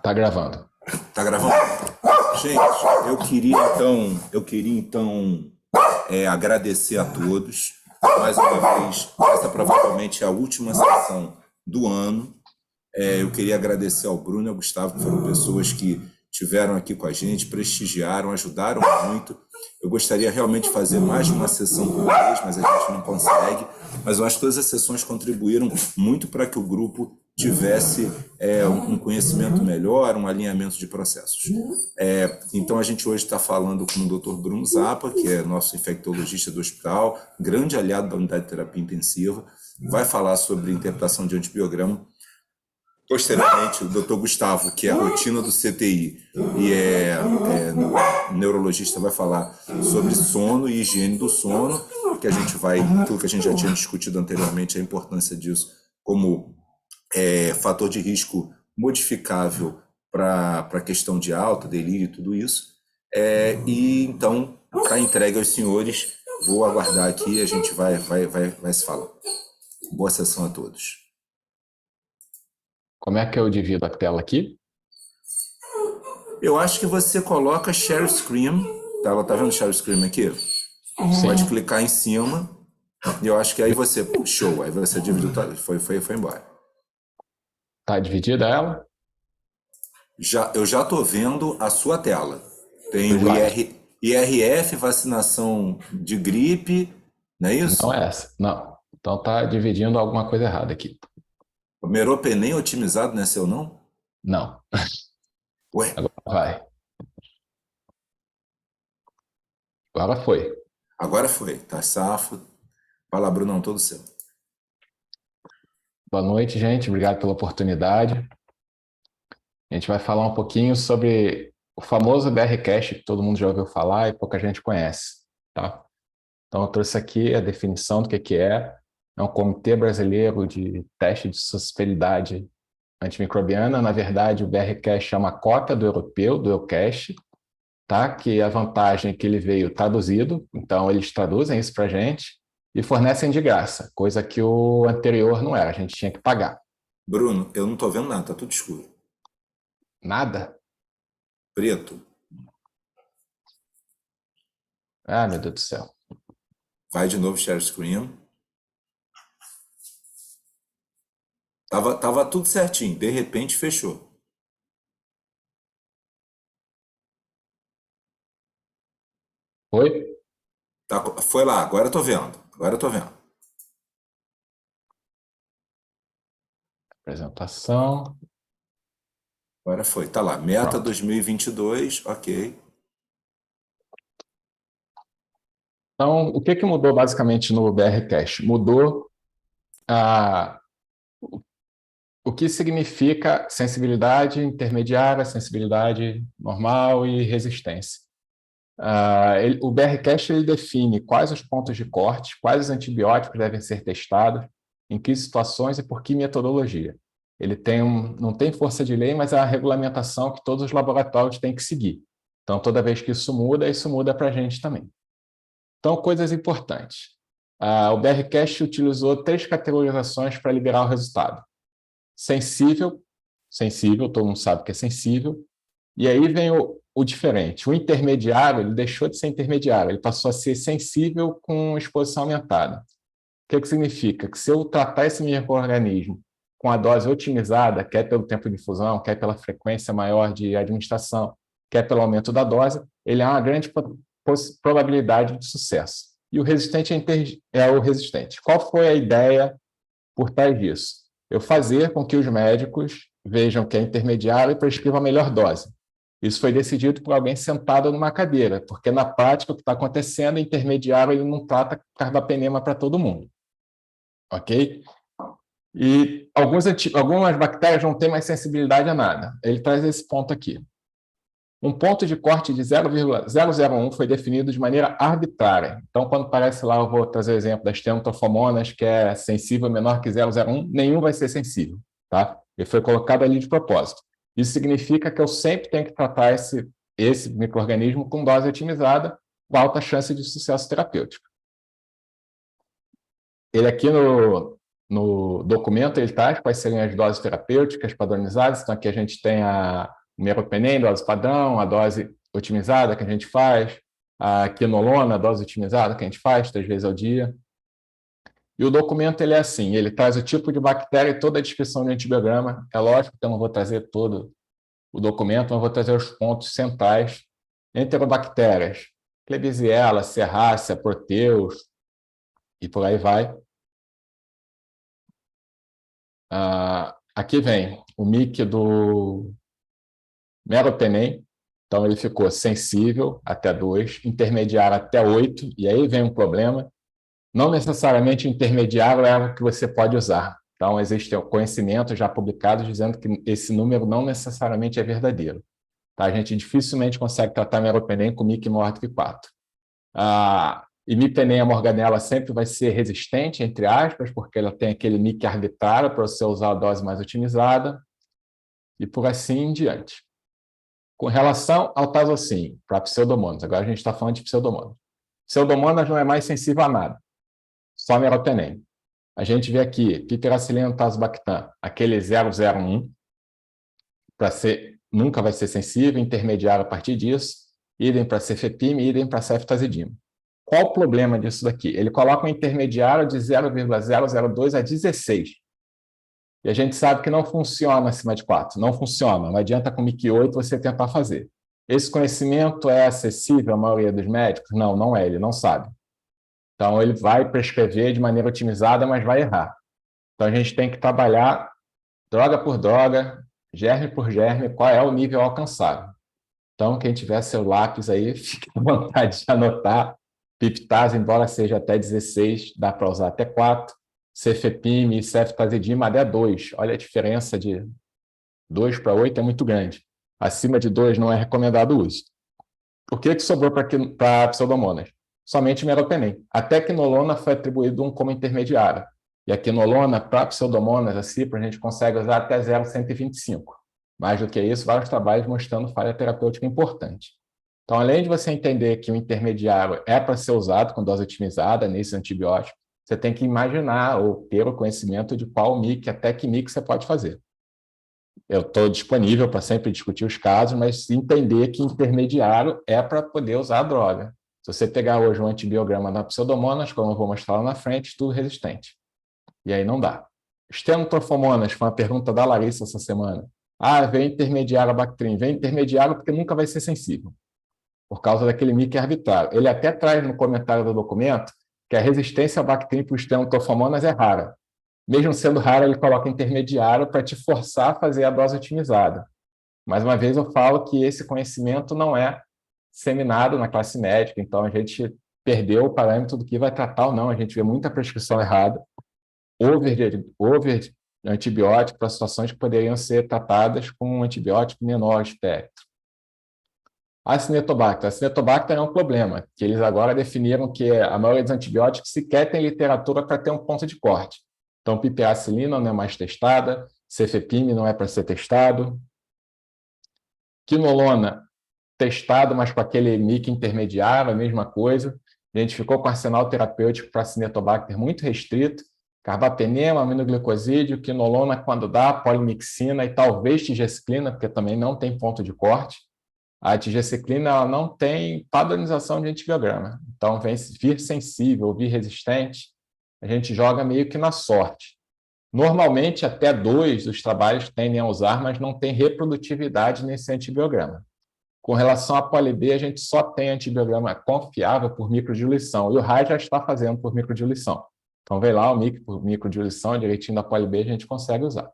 Tá gravando. Tá gravando? Gente, eu queria então agradecer a todos. Mais uma vez, essa provavelmente é a última sessão do ano. Eu queria agradecer ao Bruno e ao Gustavo, que foram pessoas que estiveram aqui com a gente, prestigiaram, ajudaram muito. Eu gostaria realmente de fazer mais de uma sessão por mês, mas a gente não consegue. Mas eu acho que todas as sessões contribuíram muito para que o grupo tivesse um conhecimento melhor, um alinhamento de processos. Então, a gente hoje está falando com o Dr. Bruno Zappa, que é nosso infectologista do hospital, grande aliado da unidade de terapia intensiva, vai falar sobre interpretação de antibiograma. Posteriormente, o Dr. Gustavo, que é a rotina do CTI e é neurologista, vai falar sobre sono e higiene do sono, aquilo que a gente já tinha discutido anteriormente, a importância disso como fator de risco modificável para a questão de alta, delírio e tudo isso. E então, está entregue aos senhores, vou aguardar aqui e a gente vai se falar. Boa sessão a todos. Como é que eu divido a tela aqui? Eu acho que você coloca Share Screen. Tá vendo Share Screen aqui? Sim. Pode clicar em cima. E eu acho que aí você... Show. Aí você dividiu. Foi embora. Tá dividida ela? Eu já estou vendo a sua tela. Tem Os o slides. IRF, vacinação de gripe. Não é isso? Não é essa. Não. Então tá dividindo alguma coisa errada aqui. O Meropenem otimizado não é seu, não? Não. Ué, Agora vai. Agora foi. agora foi. Tá safo. Fala, Brunão, todo seu. Boa noite, gente. Obrigado pela oportunidade. A gente vai falar um pouquinho sobre o famoso BRCast, que todo mundo já ouviu falar e pouca gente conhece, tá? Então, eu trouxe aqui a definição do que é. É um Comitê Brasileiro de Teste de Suscetibilidade Antimicrobiana. Na verdade, o BRCast é uma cópia do europeu, do EUCAST, tá? Que a vantagem é que ele veio traduzido, então eles traduzem isso para a gente e fornecem de graça, coisa que o anterior não era, a gente tinha que pagar. Bruno, eu não tô vendo nada, tá tudo escuro. Nada? Preto. Ah, meu Deus do céu. Vai de novo share screen. Tava tudo certinho, de repente fechou. Foi? Foi lá, agora eu tô vendo. Agora eu tô vendo. Apresentação. Agora foi. Tá lá, meta Pronto. 2022, ok. Então, o que mudou basicamente no BRCast? Mudou a, o que significa sensibilidade intermediária, sensibilidade normal e resistência. O BRCast ele define quais os pontos de corte, quais os antibióticos devem ser testados, em que situações e por que metodologia. Ele não tem força de lei, mas é a regulamentação que todos os laboratórios têm que seguir. Então, toda vez que isso muda para a gente também. Então, coisas importantes. O BRCast utilizou 3 categorizações para liberar o resultado. Sensível, todo mundo sabe que é sensível, e aí vem o diferente. O intermediário, ele deixou de ser intermediário, ele passou a ser sensível com exposição aumentada. O que significa? Que se eu tratar esse micro-organismo com a dose otimizada, quer pelo tempo de infusão, quer pela frequência maior de administração, quer pelo aumento da dose, ele há uma grande probabilidade de sucesso. E o resistente é o resistente. Qual foi a ideia por trás disso? Eu fazer com que os médicos vejam que é intermediário e prescrevam a melhor dose. Isso foi decidido por alguém sentado numa cadeira, porque na prática o que está acontecendo é intermediário, ele não trata carbapenema para todo mundo. Ok? E algumas bactérias não têm mais sensibilidade a nada. Ele traz esse ponto aqui. Um ponto de corte de 0,001 foi definido de maneira arbitrária. Então, quando aparece lá, eu vou trazer o exemplo das tentofomonas, que é sensível menor que 0,01, nenhum vai ser sensível. Tá? Ele foi colocado ali de propósito. Isso significa que eu sempre tenho que tratar esse micro-organismo com dose otimizada, com alta chance de sucesso terapêutico. Ele aqui no documento ele traz quais seriam as doses terapêuticas padronizadas. Então, aqui a gente tem o meropenem, dose padrão, a dose otimizada que a gente faz, a quinolona, a dose otimizada que a gente faz 3 vezes ao dia. E o documento ele é assim, ele traz o tipo de bactéria e toda a descrição do antibiograma. É lógico que eu não vou trazer todo o documento, mas vou trazer os pontos centrais. Enterobactérias, Klebsiella, Serrácea, Proteus, e por aí vai. Aqui vem o MIC do meropenem, então ele ficou sensível até 2, intermediário até 8, e aí vem um problema. Não necessariamente intermediário é o que você pode usar. Então, existem conhecimentos já publicados dizendo que esse número não necessariamente é verdadeiro. Tá? A gente dificilmente consegue tratar meropenem com MIC maior do que 4. A imipenem, a morganela, sempre vai ser resistente, entre aspas, porque ela tem aquele MIC arbitrário para você usar a dose mais otimizada, e por assim em diante. Com relação ao tazocin, para pseudomonas, agora a gente está falando de pseudomonas. Pseudomonas não é mais sensível a nada, só meropenem. A gente vê aqui, piperacilina tazobactam, aquele 001, nunca vai ser sensível, intermediário a partir disso, idem para cefepime, idem para ceftazidima. Qual o problema disso daqui? Ele coloca um intermediário de 0,002 a 16. E a gente sabe que não funciona acima de 4. Não funciona. Não adianta com MIC 8 você tentar fazer. Esse conhecimento é acessível à maioria dos médicos? Não, não é. Ele não sabe. Então, ele vai prescrever de maneira otimizada, mas vai errar. Então, a gente tem que trabalhar droga por droga, germe por germe, qual é o nível alcançável. Então, quem tiver seu lápis aí, fique à vontade de anotar. Piptase, embora seja até 16, dá para usar até 4. Cefepime e ceftazidima até 2. Olha a diferença de 2 para 8 é muito grande. Acima de 2 não é recomendado o uso. O que sobrou para pseudomonas? Somente meropenem. Até quinolona foi atribuído como intermediário. E a quinolona, para pseudomonas, a cipro, a gente consegue usar até 0,125. Mais do que isso, vários trabalhos mostrando falha terapêutica importante. Então, além de você entender que o intermediário é para ser usado com dose otimizada nesse antibiótico, você tem que imaginar ou ter o conhecimento de qual MIC, até que MIC você pode fazer. Eu estou disponível para sempre discutir os casos, mas entender que intermediário é para poder usar a droga. Se você pegar hoje um antibiograma da pseudomonas, como eu vou mostrar lá na frente, tudo resistente. E aí não dá. Estenotrofomonas, foi uma pergunta da Larissa essa semana. Vem intermediário a Bactrim. Vem intermediário porque nunca vai ser sensível, por causa daquele MIC arbitrário. Ele até traz no comentário do documento que a resistência a Bactrim para os estenotrofomonas é rara. Mesmo sendo rara, ele coloca intermediário para te forçar a fazer a dose otimizada. Mais uma vez, eu falo que esse conhecimento não é disseminado na classe médica, então a gente perdeu o parâmetro do que vai tratar ou não. A gente vê muita prescrição errada, over antibiótico para situações que poderiam ser tratadas com um antibiótico menor espectro. A Acinetobacter é um problema, que eles agora definiram que a maioria dos antibióticos sequer tem literatura para ter um ponto de corte. Então, piperacilina não é mais testada, cefepime não é para ser testado. Quinolona, testado, mas com aquele MIC intermediário, a mesma coisa. A gente ficou com arsenal terapêutico para Acinetobacter muito restrito. Carbapenema, aminoglicosídeo, quinolona quando dá, polimixina e talvez tigesclina, porque também não tem ponto de corte. A tigesclina ela não tem padronização de antibiograma. Então, vem vir sensível, vir resistente, a gente joga meio que na sorte. Normalmente, até 2 dos trabalhos tendem a usar, mas não tem reprodutividade nesse antibiograma. Com relação a poli-B, a gente só tem antibiograma confiável por microdiluição, e o RAI já está fazendo por microdiluição. Então, vem lá o MIC por microdiluição, direitinho da poli-B, a gente consegue usar.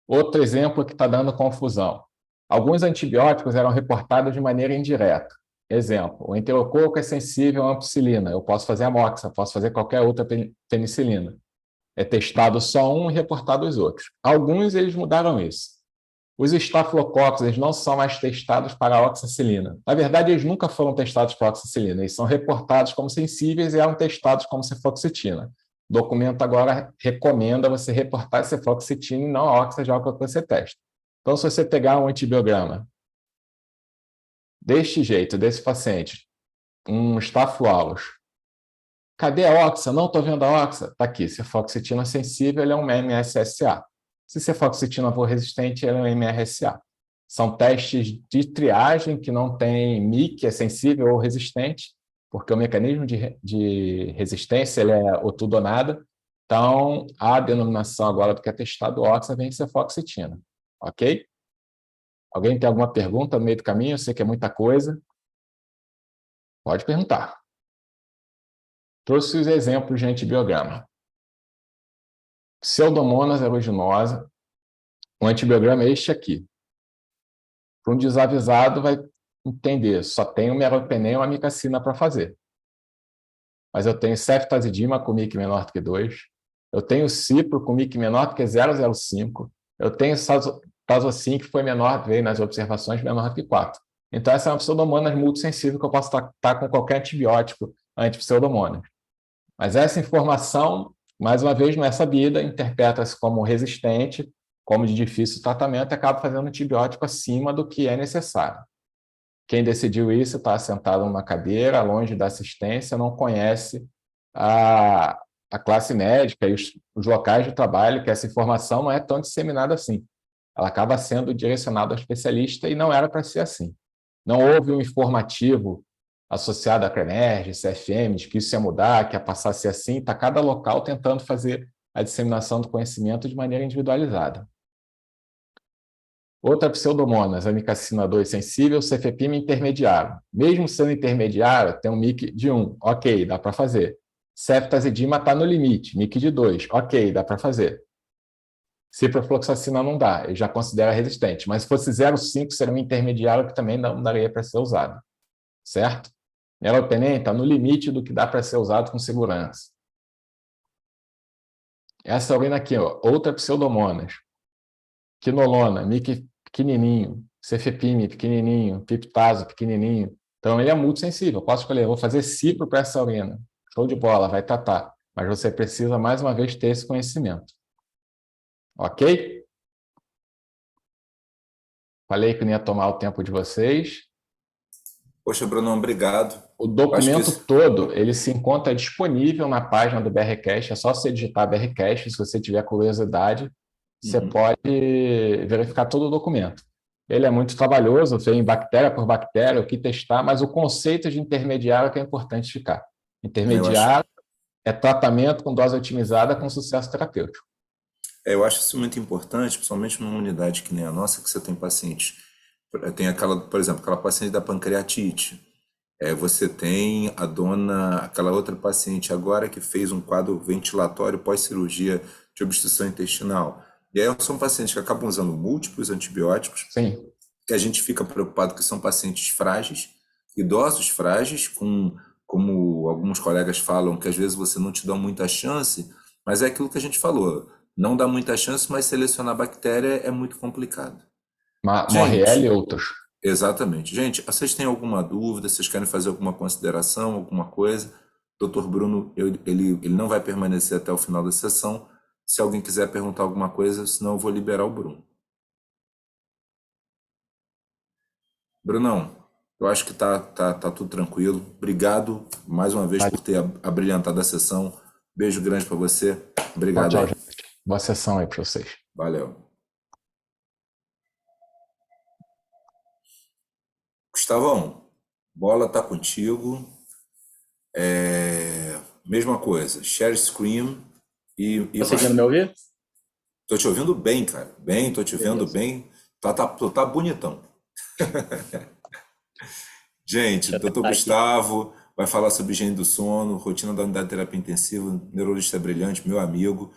Outro exemplo que está dando confusão. Alguns antibióticos eram reportados de maneira indireta. Exemplo, o enterococo é sensível à ampicilina. Eu posso fazer amoxa, posso fazer qualquer outra penicilina. É testado só um e reportado os outros. Alguns, eles mudaram isso. Os estafilococos, eles não são mais testados para a oxacilina. Na verdade, eles nunca foram testados para a oxacilina. Eles são reportados como sensíveis e eram testados como cefoxitina. O documento agora recomenda você reportar cefoxitina e não a oxa, já é o que você testa. Então, se você pegar um antibiograma deste jeito, desse paciente, um Staphylococcus, Cadê a oxa? Não estou vendo a oxa. Está aqui. Cefoxitina sensível, ele é um MSSA. Se cefoxitina for resistente, ele é um MRSA. São testes de triagem que não tem MIC, é sensível ou resistente, porque o mecanismo de resistência ele é ou tudo ou nada. Então, a denominação agora do que é testado oxa vem cefoxitina. Ok? Alguém tem alguma pergunta no meio do caminho? Eu sei que é muita coisa. Pode perguntar. Trouxe os exemplos de antibiograma. Pseudomonas aeruginosa, o antibiograma é este aqui. Para um desavisado vai entender, só tenho meropenem ou amicacina para fazer. Mas eu tenho ceftazidima com MIC menor do que 2, eu tenho cipro com MIC menor do que 0,05, eu tenho tazocin que foi menor, veio nas observações, menor do que 4. Então essa é uma pseudomonas multissensível que eu posso tratar com qualquer antibiótico anti-pseudomonas. Mas essa informação, mais uma vez, não é sabida, interpreta-se como resistente, como de difícil tratamento, e acaba fazendo antibiótico acima do que é necessário. Quem decidiu isso está sentado numa cadeira, longe da assistência, não conhece a classe médica e os locais de trabalho, que essa informação não é tão disseminada assim. Ela acaba sendo direcionada ao especialista e não era para ser assim. Não houve um informativo associado à CREMERG, CFM, de que isso ia mudar, que ia passar a ser assim, está cada local tentando fazer a disseminação do conhecimento de maneira individualizada. Outra pseudomonas, amicacina 2 sensível, cefepime intermediário. Mesmo sendo intermediário, tem um MIC de 1, ok, dá para fazer. Ceftazidima está no limite, MIC de 2, ok, dá para fazer. Ciprofloxacina não dá, ele já considera resistente, mas se fosse 0,5 seria um intermediário que também não daria para ser usado, certo? Meropenem está no limite do que dá para ser usado com segurança. Essa urina aqui, ó, outra pseudomonas. Quinolona, MIC pequenininho, cefepime pequenininho, piptazo pequenininho. Então, ele é muito sensível. Posso escolher, vou fazer cipro para essa urina. Show de bola, vai tratar. Mas você precisa, mais uma vez, ter esse conhecimento. Ok? Falei que não ia tomar o tempo de vocês. Poxa, Bruno, obrigado. O Acho que documento isso... todo, ele se encontra disponível na página do BRCast. É só você digitar BRCast, se você tiver curiosidade. Você pode verificar todo o documento. Ele é muito trabalhoso, vem bactéria por bactéria, o que testar, mas o conceito de intermediário é que é importante ficar. Intermediário é tratamento com dose otimizada com sucesso terapêutico. Eu acho isso muito importante, principalmente numa unidade que nem a nossa, que você tem pacientes. Tem aquela, por exemplo, aquela paciente da pancreatite. Você tem aquela outra paciente agora que fez um quadro ventilatório pós-cirurgia de obstrução intestinal. E aí são pacientes que acabam usando múltiplos antibióticos, Sim. que a gente fica preocupado que são pacientes frágeis, idosos frágeis, como alguns colegas falam, que às vezes você não te dá muita chance, mas é aquilo que a gente falou, não dá muita chance, mas selecionar bactéria é muito complicado. Morreele e Gente, outros. exatamente. Gente, vocês têm alguma dúvida, vocês querem fazer alguma consideração, alguma coisa? Dr. Bruno, ele não vai permanecer até o final da sessão. Se alguém quiser perguntar alguma coisa, senão eu vou liberar o Bruno. Brunão, eu acho que tá tudo tranquilo. Obrigado mais uma vez por ter abrilhantado a sessão. Beijo grande para você. Obrigado Tchau, aí. gente. Boa sessão aí para vocês. Valeu. Gustavão, bola tá contigo. Mesma coisa, share screen e Conseguindo me ouvir? Tô te ouvindo bem, cara. Bem, tô te vendo Beleza. bem. Tá bonitão. Gente, Deixa eu doutor tentar aqui. Gustavo vai falar sobre higiene do sono, rotina da unidade de terapia intensiva, neurologista brilhante, meu amigo.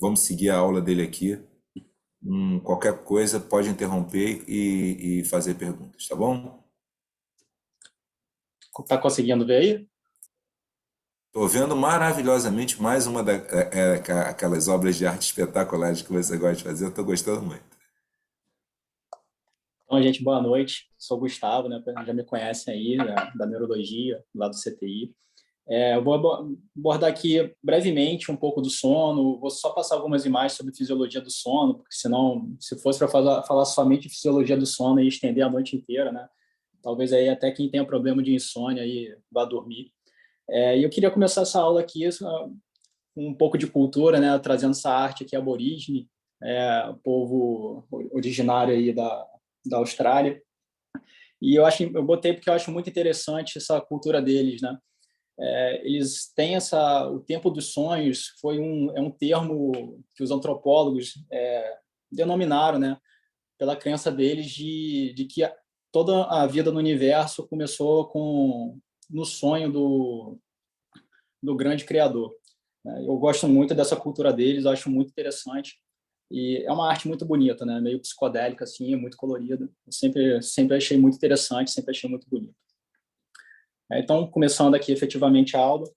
Vamos seguir a aula dele aqui. Qualquer coisa pode interromper e fazer perguntas, tá bom? Tá conseguindo ver aí? Estou vendo maravilhosamente mais uma daquelas obras de arte espetaculares que você gosta de fazer. Eu estou gostando muito. Então, gente, boa noite. Sou o Gustavo, né? Já me conhecem aí, da neurologia, lá do CTI. Eu vou abordar aqui brevemente um pouco do sono. Vou só passar algumas imagens sobre fisiologia do sono, porque senão, se fosse para falar somente de fisiologia do sono e estender a noite inteira, né? Talvez aí até quem tenha problema de insônia aí vá dormir. E eu queria começar essa aula aqui com um pouco de cultura, né, trazendo essa arte aqui aborígene, o povo originário aí da Austrália. E eu botei porque eu acho muito interessante essa cultura deles, né? Eles têm o tempo dos sonhos, é um termo que os antropólogos denominaram, né, pela crença deles de que toda a vida no universo começou no sonho do grande criador. Eu gosto muito dessa cultura deles, acho muito interessante. E é uma arte muito bonita, né? Meio psicodélica, assim, muito colorida. Eu sempre achei muito interessante, sempre achei muito bonito. Então, começando aqui efetivamente a aula.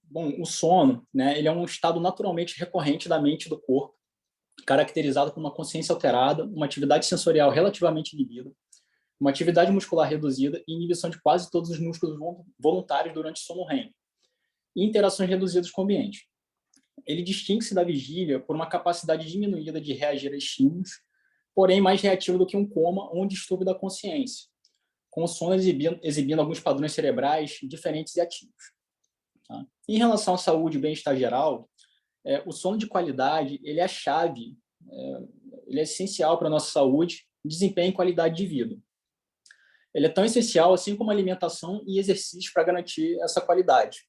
Bom, o sono, né? Ele é um estado naturalmente recorrente da mente e do corpo, caracterizado por uma consciência alterada, uma atividade sensorial relativamente inibida, uma atividade muscular reduzida e inibição de quase todos os músculos voluntários durante o sono REM, e interações reduzidas com o ambiente. Ele distingue-se da vigília por uma capacidade diminuída de reagir a estímulos, porém mais reativo do que um coma ou um distúrbio da consciência, com o sono exibindo alguns padrões cerebrais diferentes e ativos. Tá? Em relação à saúde e bem-estar geral, o sono de qualidade ele é a chave, ele é essencial para a nossa saúde, desempenho e qualidade de vida. Ele é tão essencial assim como alimentação e exercício para garantir essa qualidade,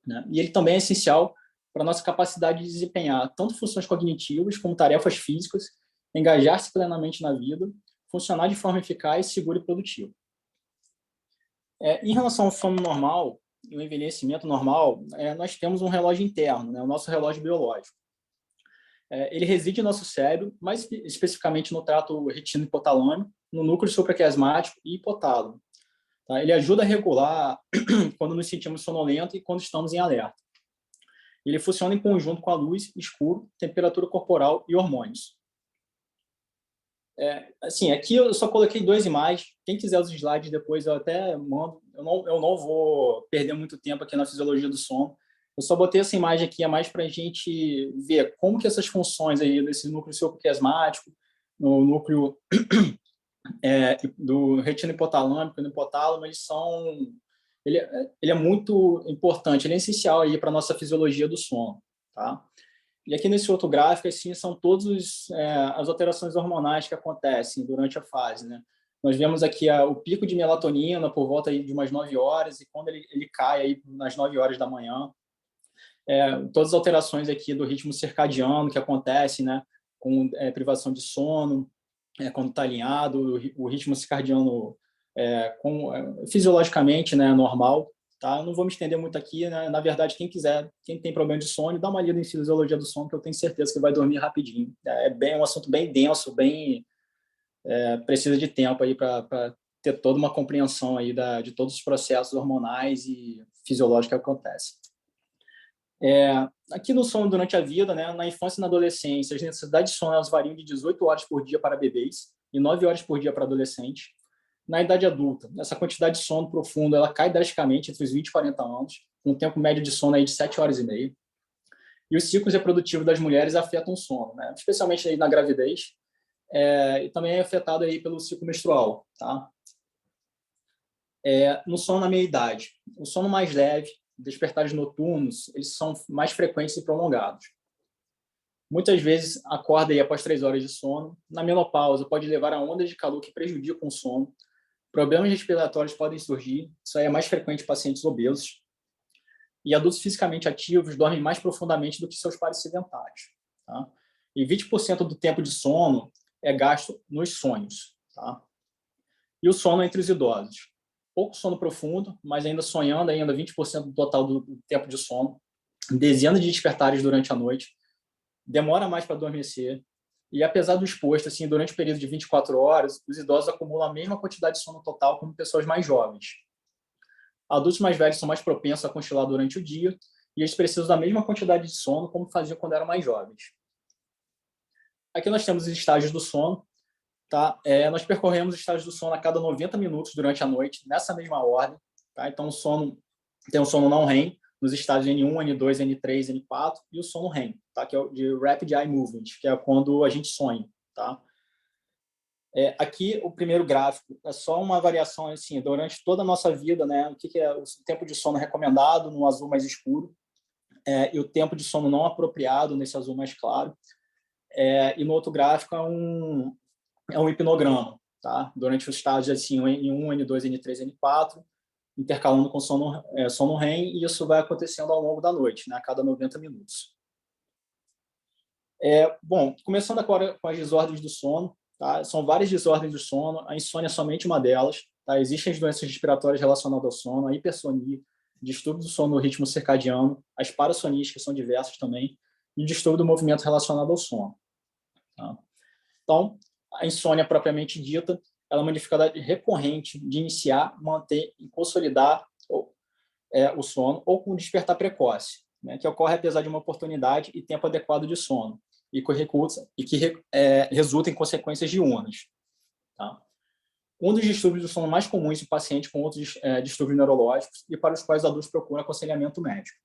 né? E ele também é essencial para a nossa capacidade de desempenhar tanto funções cognitivas como tarefas físicas, engajar-se plenamente na vida, funcionar de forma eficaz, segura e produtiva. Em relação ao sono normal e o envelhecimento normal, nós temos um relógio interno, né, o nosso relógio biológico. Ele reside no nosso cérebro, mais especificamente no trato retino-hipotalâmico, no núcleo supraquiasmático e hipotálamo. Tá? Ele ajuda a regular quando nos sentimos sonolentos e quando estamos em alerta. Ele funciona em conjunto com a luz, escuro, temperatura corporal e hormônios. Assim, aqui eu só coloquei 2 imagens. Quem quiser os slides depois eu até mando. Eu não vou perder muito tempo aqui na fisiologia do sono. Eu só botei essa imagem aqui mais para a gente ver como que essas funções aí desse núcleo supraquiasmático, no núcleo do retino hipotalâmico e no hipotálamo, ele é muito importante, ele é essencial aí para a nossa fisiologia do sono, tá? E aqui nesse outro gráfico, assim, são todas as alterações hormonais que acontecem durante a fase, né? Nós vemos aqui o pico de melatonina por volta aí de umas 9 horas, e quando ele cai aí nas 9 horas da manhã, todas as alterações aqui do ritmo circadiano que acontecem, né? Com privação de sono, quando está alinhado, o ritmo circadiano fisiologicamente, né, normal. Tá? Eu não vou me estender muito aqui, né? Na verdade, quem tem problema de sono, dá uma lida em fisiologia do sono, que eu tenho certeza que vai dormir rapidinho. Um assunto bem denso, precisa de tempo aí para ter toda uma compreensão aí de todos os processos hormonais e fisiológicos que acontecem. Aqui no sono durante a vida, né, na infância e na adolescência, as necessidades de sono elas variam de 18 horas por dia para bebês e 9 horas por dia para adolescentes. Na idade adulta, essa quantidade de sono profundo ela cai drasticamente entre os 20 e 40 anos, com um tempo médio de sono aí de 7 horas e meia. E os ciclos reprodutivos das mulheres afetam o sono, né, especialmente aí na gravidez, e também é afetado aí pelo ciclo menstrual. Tá? No sono na meia-idade, o sono mais leve, despertares noturnos, eles são mais frequentes e prolongados. Muitas vezes acorda aí após 3 horas de sono. Na menopausa, pode levar a ondas de calor que prejudicam o sono. Problemas respiratórios podem surgir. Isso aí é mais frequente em pacientes obesos. E adultos fisicamente ativos dormem mais profundamente do que seus pares sedentários. Tá? E 20% do tempo de sono é gasto nos sonhos. Tá? E o sono entre os idosos. Pouco sono profundo, mas ainda sonhando, ainda 20% do total do tempo de sono. Dezenas de despertares durante a noite. Demora mais para adormecer. E apesar do exposto, assim, durante o período de 24 horas, os idosos acumulam a mesma quantidade de sono total como pessoas mais jovens. Adultos mais velhos são mais propensos a cochilar durante o dia e eles precisam da mesma quantidade de sono como faziam quando eram mais jovens. Aqui nós temos os estágios do sono. Tá? Nós percorremos os estágios do sono a cada 90 minutos durante a noite, nessa mesma ordem. Tá? Então, tem o sono não REM, nos estágios N1, N2, N3, N4, e o sono REM, tá? Que é o de Rapid Eye Movement, que é quando a gente sonha. Tá? Aqui, o primeiro gráfico é só uma variação assim, durante toda a nossa vida, né? O que é o tempo de sono recomendado, no azul mais escuro, e o tempo de sono não apropriado, nesse azul mais claro. E no outro gráfico é um hipnograma, tá? Durante os estágios assim, N1, N2, N3, N4, intercalando com sono REM, e isso vai acontecendo ao longo da noite, né? A cada 90 minutos. Bom, começando agora com as desordens do sono, tá? São várias desordens do sono, a insônia é somente uma delas, tá? Existem as doenças respiratórias relacionadas ao sono, a hipersonia, distúrbio do sono no ritmo circadiano, as parassonias, que são diversas também, e o distúrbio do movimento relacionado ao sono. Tá? Então, a insônia propriamente dita, ela é uma dificuldade recorrente de iniciar, manter e consolidar o sono, ou com despertar precoce, né, que ocorre apesar de uma oportunidade e tempo adequado de sono, e que resulta em consequências diurnas. Tá? Um dos distúrbios do sono mais comuns em pacientes com outros distúrbios neurológicos e para os quais os adultos procuram aconselhamento médico.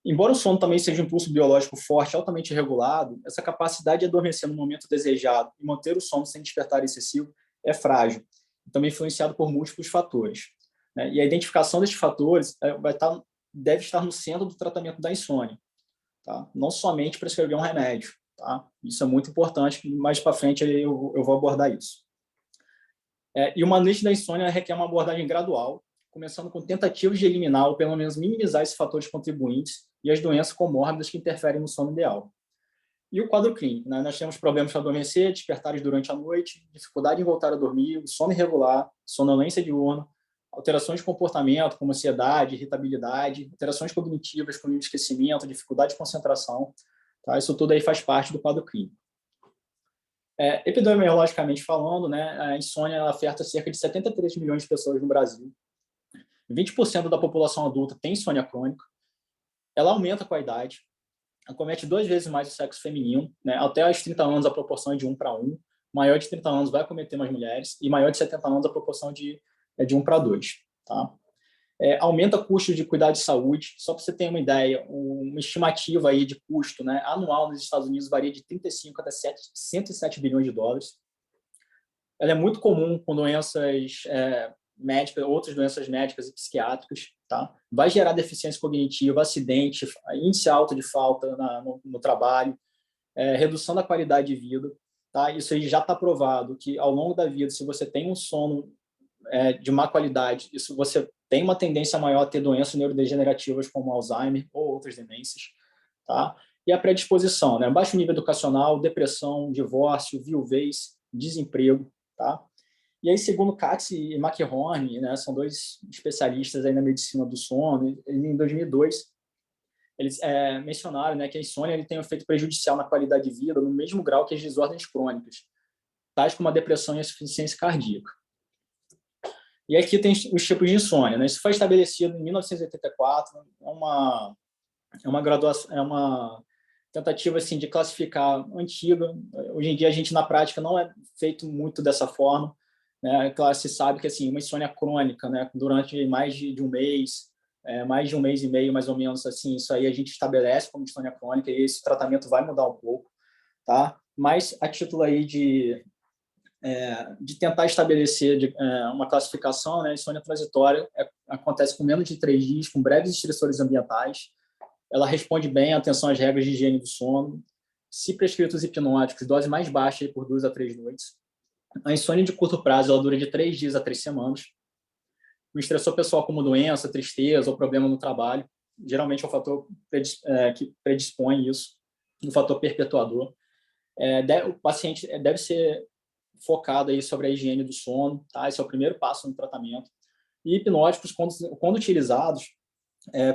Embora o sono também seja um impulso biológico forte, altamente regulado, essa capacidade de adormecer no momento desejado e manter o sono sem despertar excessivo é frágil, também influenciado por múltiplos fatores. Né? E a identificação destes fatores deve estar no centro do tratamento da insônia, tá? Não somente prescrever um remédio. Tá? Isso é muito importante, mais para frente eu vou abordar isso. E o manejo da insônia requer uma abordagem gradual, começando com tentativas de eliminar ou pelo menos minimizar esses fatores contribuintes e as doenças comórbidas que interferem no sono ideal. E o quadro clínico, né? Nós temos problemas para adormecer, despertares durante a noite, dificuldade em voltar a dormir, sono irregular, sonolência diurna, alterações de comportamento como ansiedade, irritabilidade, alterações cognitivas como esquecimento, dificuldade de concentração. Tá? Isso tudo aí faz parte do quadro clínico. Epidemiologicamente falando, né, a insônia ela afeta cerca de 73 milhões de pessoas no Brasil. 20% da população adulta tem insônia crônica. Ela aumenta com a idade, acomete 2 vezes mais o sexo feminino, né? Até aos 30 anos a proporção é de 1 para 1, maior de 30 anos vai acometer mais mulheres, e maior de 70 anos a proporção é de 1 para 2. Tá? Aumenta custos de cuidado de saúde, só para você ter uma ideia, uma estimativa aí de custo, né, anual nos Estados Unidos varia de 35 até 107 bilhões de dólares. Ela é muito comum com doenças médicas, outras doenças médicas e psiquiátricas, tá? Vai gerar deficiência cognitiva, acidente, índice alto de falta no trabalho, redução da qualidade de vida, tá? Isso aí já está provado que ao longo da vida, se você tem um sono de má qualidade, isso você tem uma tendência maior a ter doenças neurodegenerativas como Alzheimer ou outras demências, tá? E a predisposição, né? Baixo nível educacional, depressão, divórcio, viuvez, desemprego, tá? E aí, segundo Katz e McHorn, né, são 2 especialistas aí na medicina do sono, em 2002, eles mencionaram, né, que a insônia ele tem um efeito prejudicial na qualidade de vida no mesmo grau que as desordens crônicas, tais como a depressão e a insuficiência cardíaca. E aqui tem os tipos de insônia, né? Isso foi estabelecido em 1984, é uma tentativa assim de classificar antiga. Hoje em dia a gente na prática não é feito muito dessa forma, né? Claro, se sabe que assim uma insônia crônica, né, durante mais de um mês, mais de um mês e meio mais ou menos, assim, isso aí a gente estabelece como insônia crônica e esse tratamento vai mudar um pouco, tá? Mas a título aí de tentar estabelecer uma classificação, né, a insônia transitória acontece com menos de 3 dias, com breves estressores ambientais. Ela responde bem à atenção às regras de higiene do sono. Se prescritos hipnóticos, dose mais baixa por 2 a 3 noites. A insônia de curto prazo ela dura de 3 dias a 3 semanas. O estressor pessoal como doença, tristeza ou problema no trabalho, geralmente é o fator que predispõe isso, um fator perpetuador. O paciente deve ser focado aí sobre a higiene do sono, tá? Esse é o primeiro passo no tratamento. E hipnóticos, quando utilizados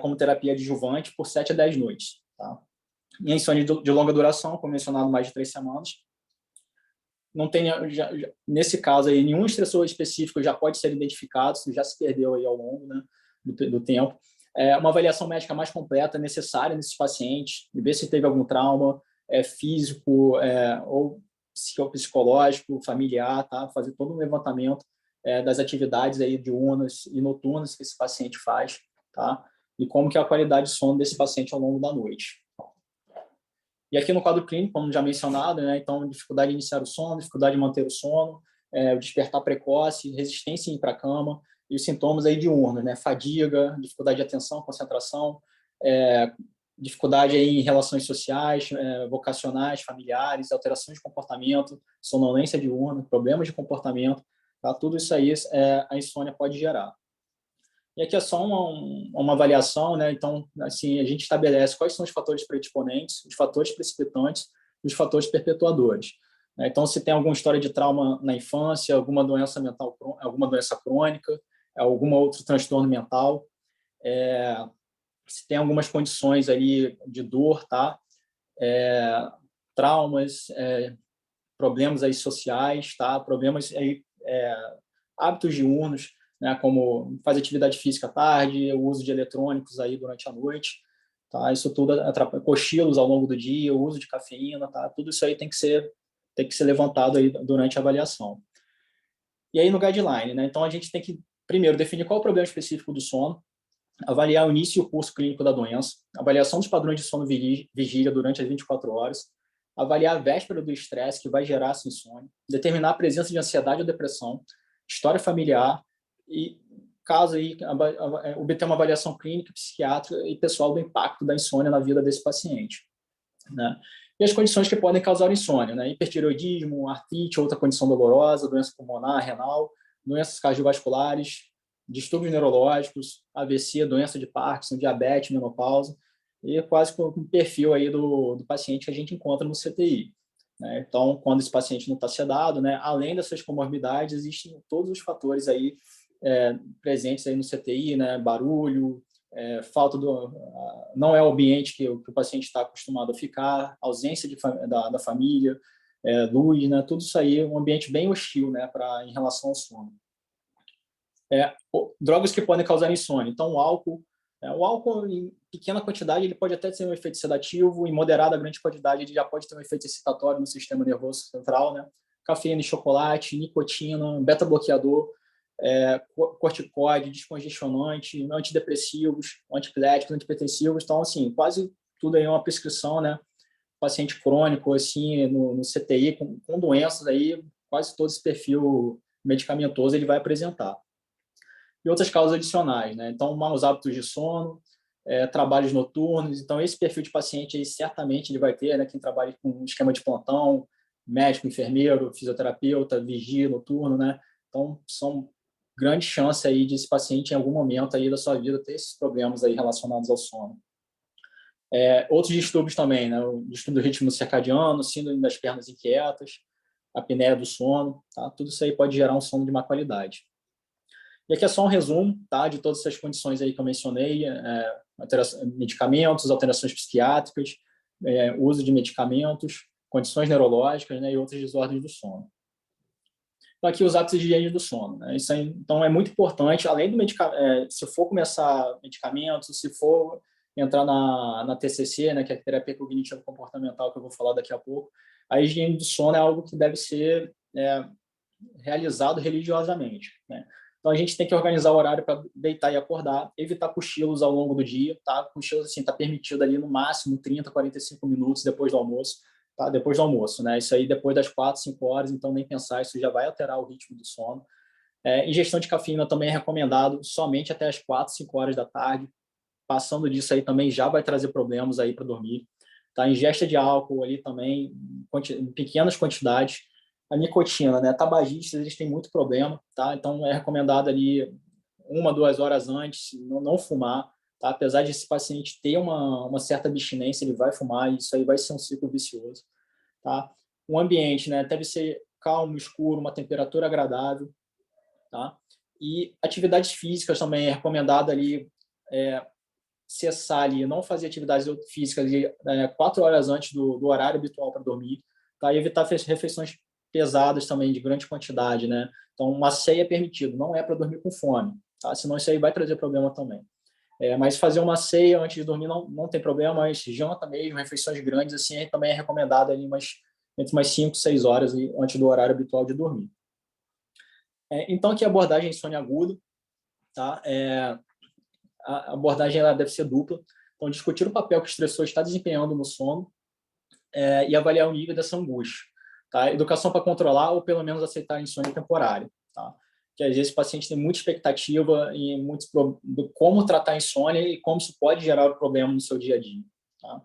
como terapia adjuvante, por 7 a 10 noites, tá? E a insônia de longa duração, como mencionado, mais de 3 semanas. Não tem, nesse caso aí, nenhum estressor específico já pode ser identificado, isso já se perdeu aí ao longo, né, do tempo. Uma avaliação médica mais completa é necessária nesses pacientes, de ver se teve algum trauma físico ou psicológico, familiar, tá? Fazer todo um levantamento das atividades aí diurnas e noturnas que esse paciente faz, tá? E como que é a qualidade de sono desse paciente ao longo da noite. E aqui no quadro clínico, como já mencionado, né, então, dificuldade de iniciar o sono, dificuldade de manter o sono, o despertar precoce, resistência em ir para a cama, e os sintomas aí diurnos, né, fadiga, dificuldade de atenção, concentração, dificuldade aí em relações sociais, vocacionais, familiares, alterações de comportamento, sonolência diurna, problemas de comportamento, tá? Tudo isso aí a insônia pode gerar. E aqui é só uma avaliação, né? Então, assim, a gente estabelece quais são os fatores predisponentes, os fatores precipitantes e os fatores perpetuadores. Então, se tem alguma história de trauma na infância, alguma doença mental, alguma doença crônica, algum outro transtorno mental, se tem algumas condições ali de dor, tá? Traumas, problemas aí sociais, tá? Problemas aí, hábitos diurnos, né? Como fazer atividade física à tarde, o uso de eletrônicos aí durante a noite, tá? Isso tudo atrapalha, cochilos ao longo do dia, o uso de cafeína, tá? Tudo isso aí tem que ser levantado aí durante a avaliação. E aí no guideline, né? Então a gente tem que primeiro definir qual é o problema específico do sono, avaliar o início e o curso clínico da doença, avaliação dos padrões de sono vigília durante as 24 horas, avaliar a véspera do estresse que vai gerar essa insônia, determinar a presença de ansiedade ou depressão, história familiar e, caso aí, obter uma avaliação clínica, psiquiátrica e pessoal do impacto da insônia na vida desse paciente, né? E as condições que podem causar insônia, né? Hipertireoidismo, artrite, outra condição dolorosa, doença pulmonar, renal, doenças cardiovasculares, distúrbios neurológicos, AVC, doença de Parkinson, diabetes, menopausa, e quase com o perfil aí do paciente que a gente encontra no CTI. Né? Então, quando esse paciente não está sedado, né, além dessas comorbidades, existem todos os fatores aí presentes aí no CTI, né, barulho, falta não é o ambiente que o paciente está acostumado a ficar, ausência da família, luz, né, tudo isso aí é um ambiente bem hostil, né, em relação ao sono. Drogas que podem causar insônia. Então, o álcool em pequena quantidade ele pode até ter um efeito sedativo, em moderada grande quantidade ele já pode ter um efeito excitatório no sistema nervoso central, né? Cafeína e chocolate, nicotina, beta-bloqueador, corticoide, descongestionante, antidepressivos, antipiléticos, antihipertensivos. Então, assim, quase tudo aí é uma prescrição, né? Paciente crônico, assim, no CTI, com doenças aí, quase todo esse perfil medicamentoso ele vai apresentar. E outras causas adicionais, né? Então, maus hábitos de sono, trabalhos noturnos. Então, esse perfil de paciente aí, certamente ele vai ter, né? Quem trabalha com um esquema de plantão, médico, enfermeiro, fisioterapeuta, vigia noturno, né? Então, são grandes chances aí de esse paciente, em algum momento aí da sua vida, ter esses problemas aí relacionados ao sono. Outros distúrbios também, né? O distúrbio do ritmo circadiano, síndrome das pernas inquietas, apneia do sono, tá? Tudo isso aí pode gerar um sono de má qualidade. E aqui é só um resumo, tá, de todas essas condições aí que eu mencionei, medicamentos, alterações psiquiátricas, uso de medicamentos, condições neurológicas, né, e outras desordens do sono. Então, aqui os hábitos de higiene do sono. Né? Isso aí, então, é muito importante, além do medicamento, se for começar medicamentos, se for entrar na TCC, né, que é a terapia cognitivo comportamental, que eu vou falar daqui a pouco, a higiene do sono é algo que deve ser realizado religiosamente, né? Então, a gente tem que organizar o horário para deitar e acordar, evitar cochilos ao longo do dia, tá? Cochilos, assim, está permitido ali no máximo 30, 45 minutos depois do almoço, tá? Depois do almoço, né? Isso aí depois das 4, 5 horas, então nem pensar, isso já vai alterar o ritmo do sono. Ingestão de cafeína também é recomendado somente até as 4, 5 horas da tarde. Passando disso aí também já vai trazer problemas aí para dormir. Tá? Ingesta de álcool ali também, em pequenas quantidades. A nicotina, né? Tabagistas, eles têm muito problema, tá? Então, é recomendado ali 1, 2 horas antes não fumar, tá? Apesar de esse paciente ter uma certa abstinência, ele vai fumar e isso aí vai ser um ciclo vicioso, tá? O ambiente, né? Deve ser calmo, escuro, uma temperatura agradável, tá? E atividades físicas também é recomendado ali cessar ali, não fazer atividades físicas ali 4 horas antes do horário habitual para dormir, tá? E evitar refeições pesadas também, de grande quantidade, né? Então, uma ceia é permitido, não é para dormir com fome, tá? Senão isso aí vai trazer problema também. Mas fazer uma ceia antes de dormir não tem problema, mas janta mesmo, refeições grandes, assim, também é recomendado ali entre umas 5, 6 horas antes do horário habitual de dormir. Então, aqui a abordagem insônia aguda, tá? A abordagem ela deve ser dupla. Então, discutir o papel que o estressor está desempenhando no sono, e avaliar o nível dessa angústia. Tá? Educação para controlar ou pelo menos aceitar a insônia temporária. Tá? Que às vezes o paciente tem muita expectativa em como tratar a insônia e como isso pode gerar um problema no seu dia a dia. Tá?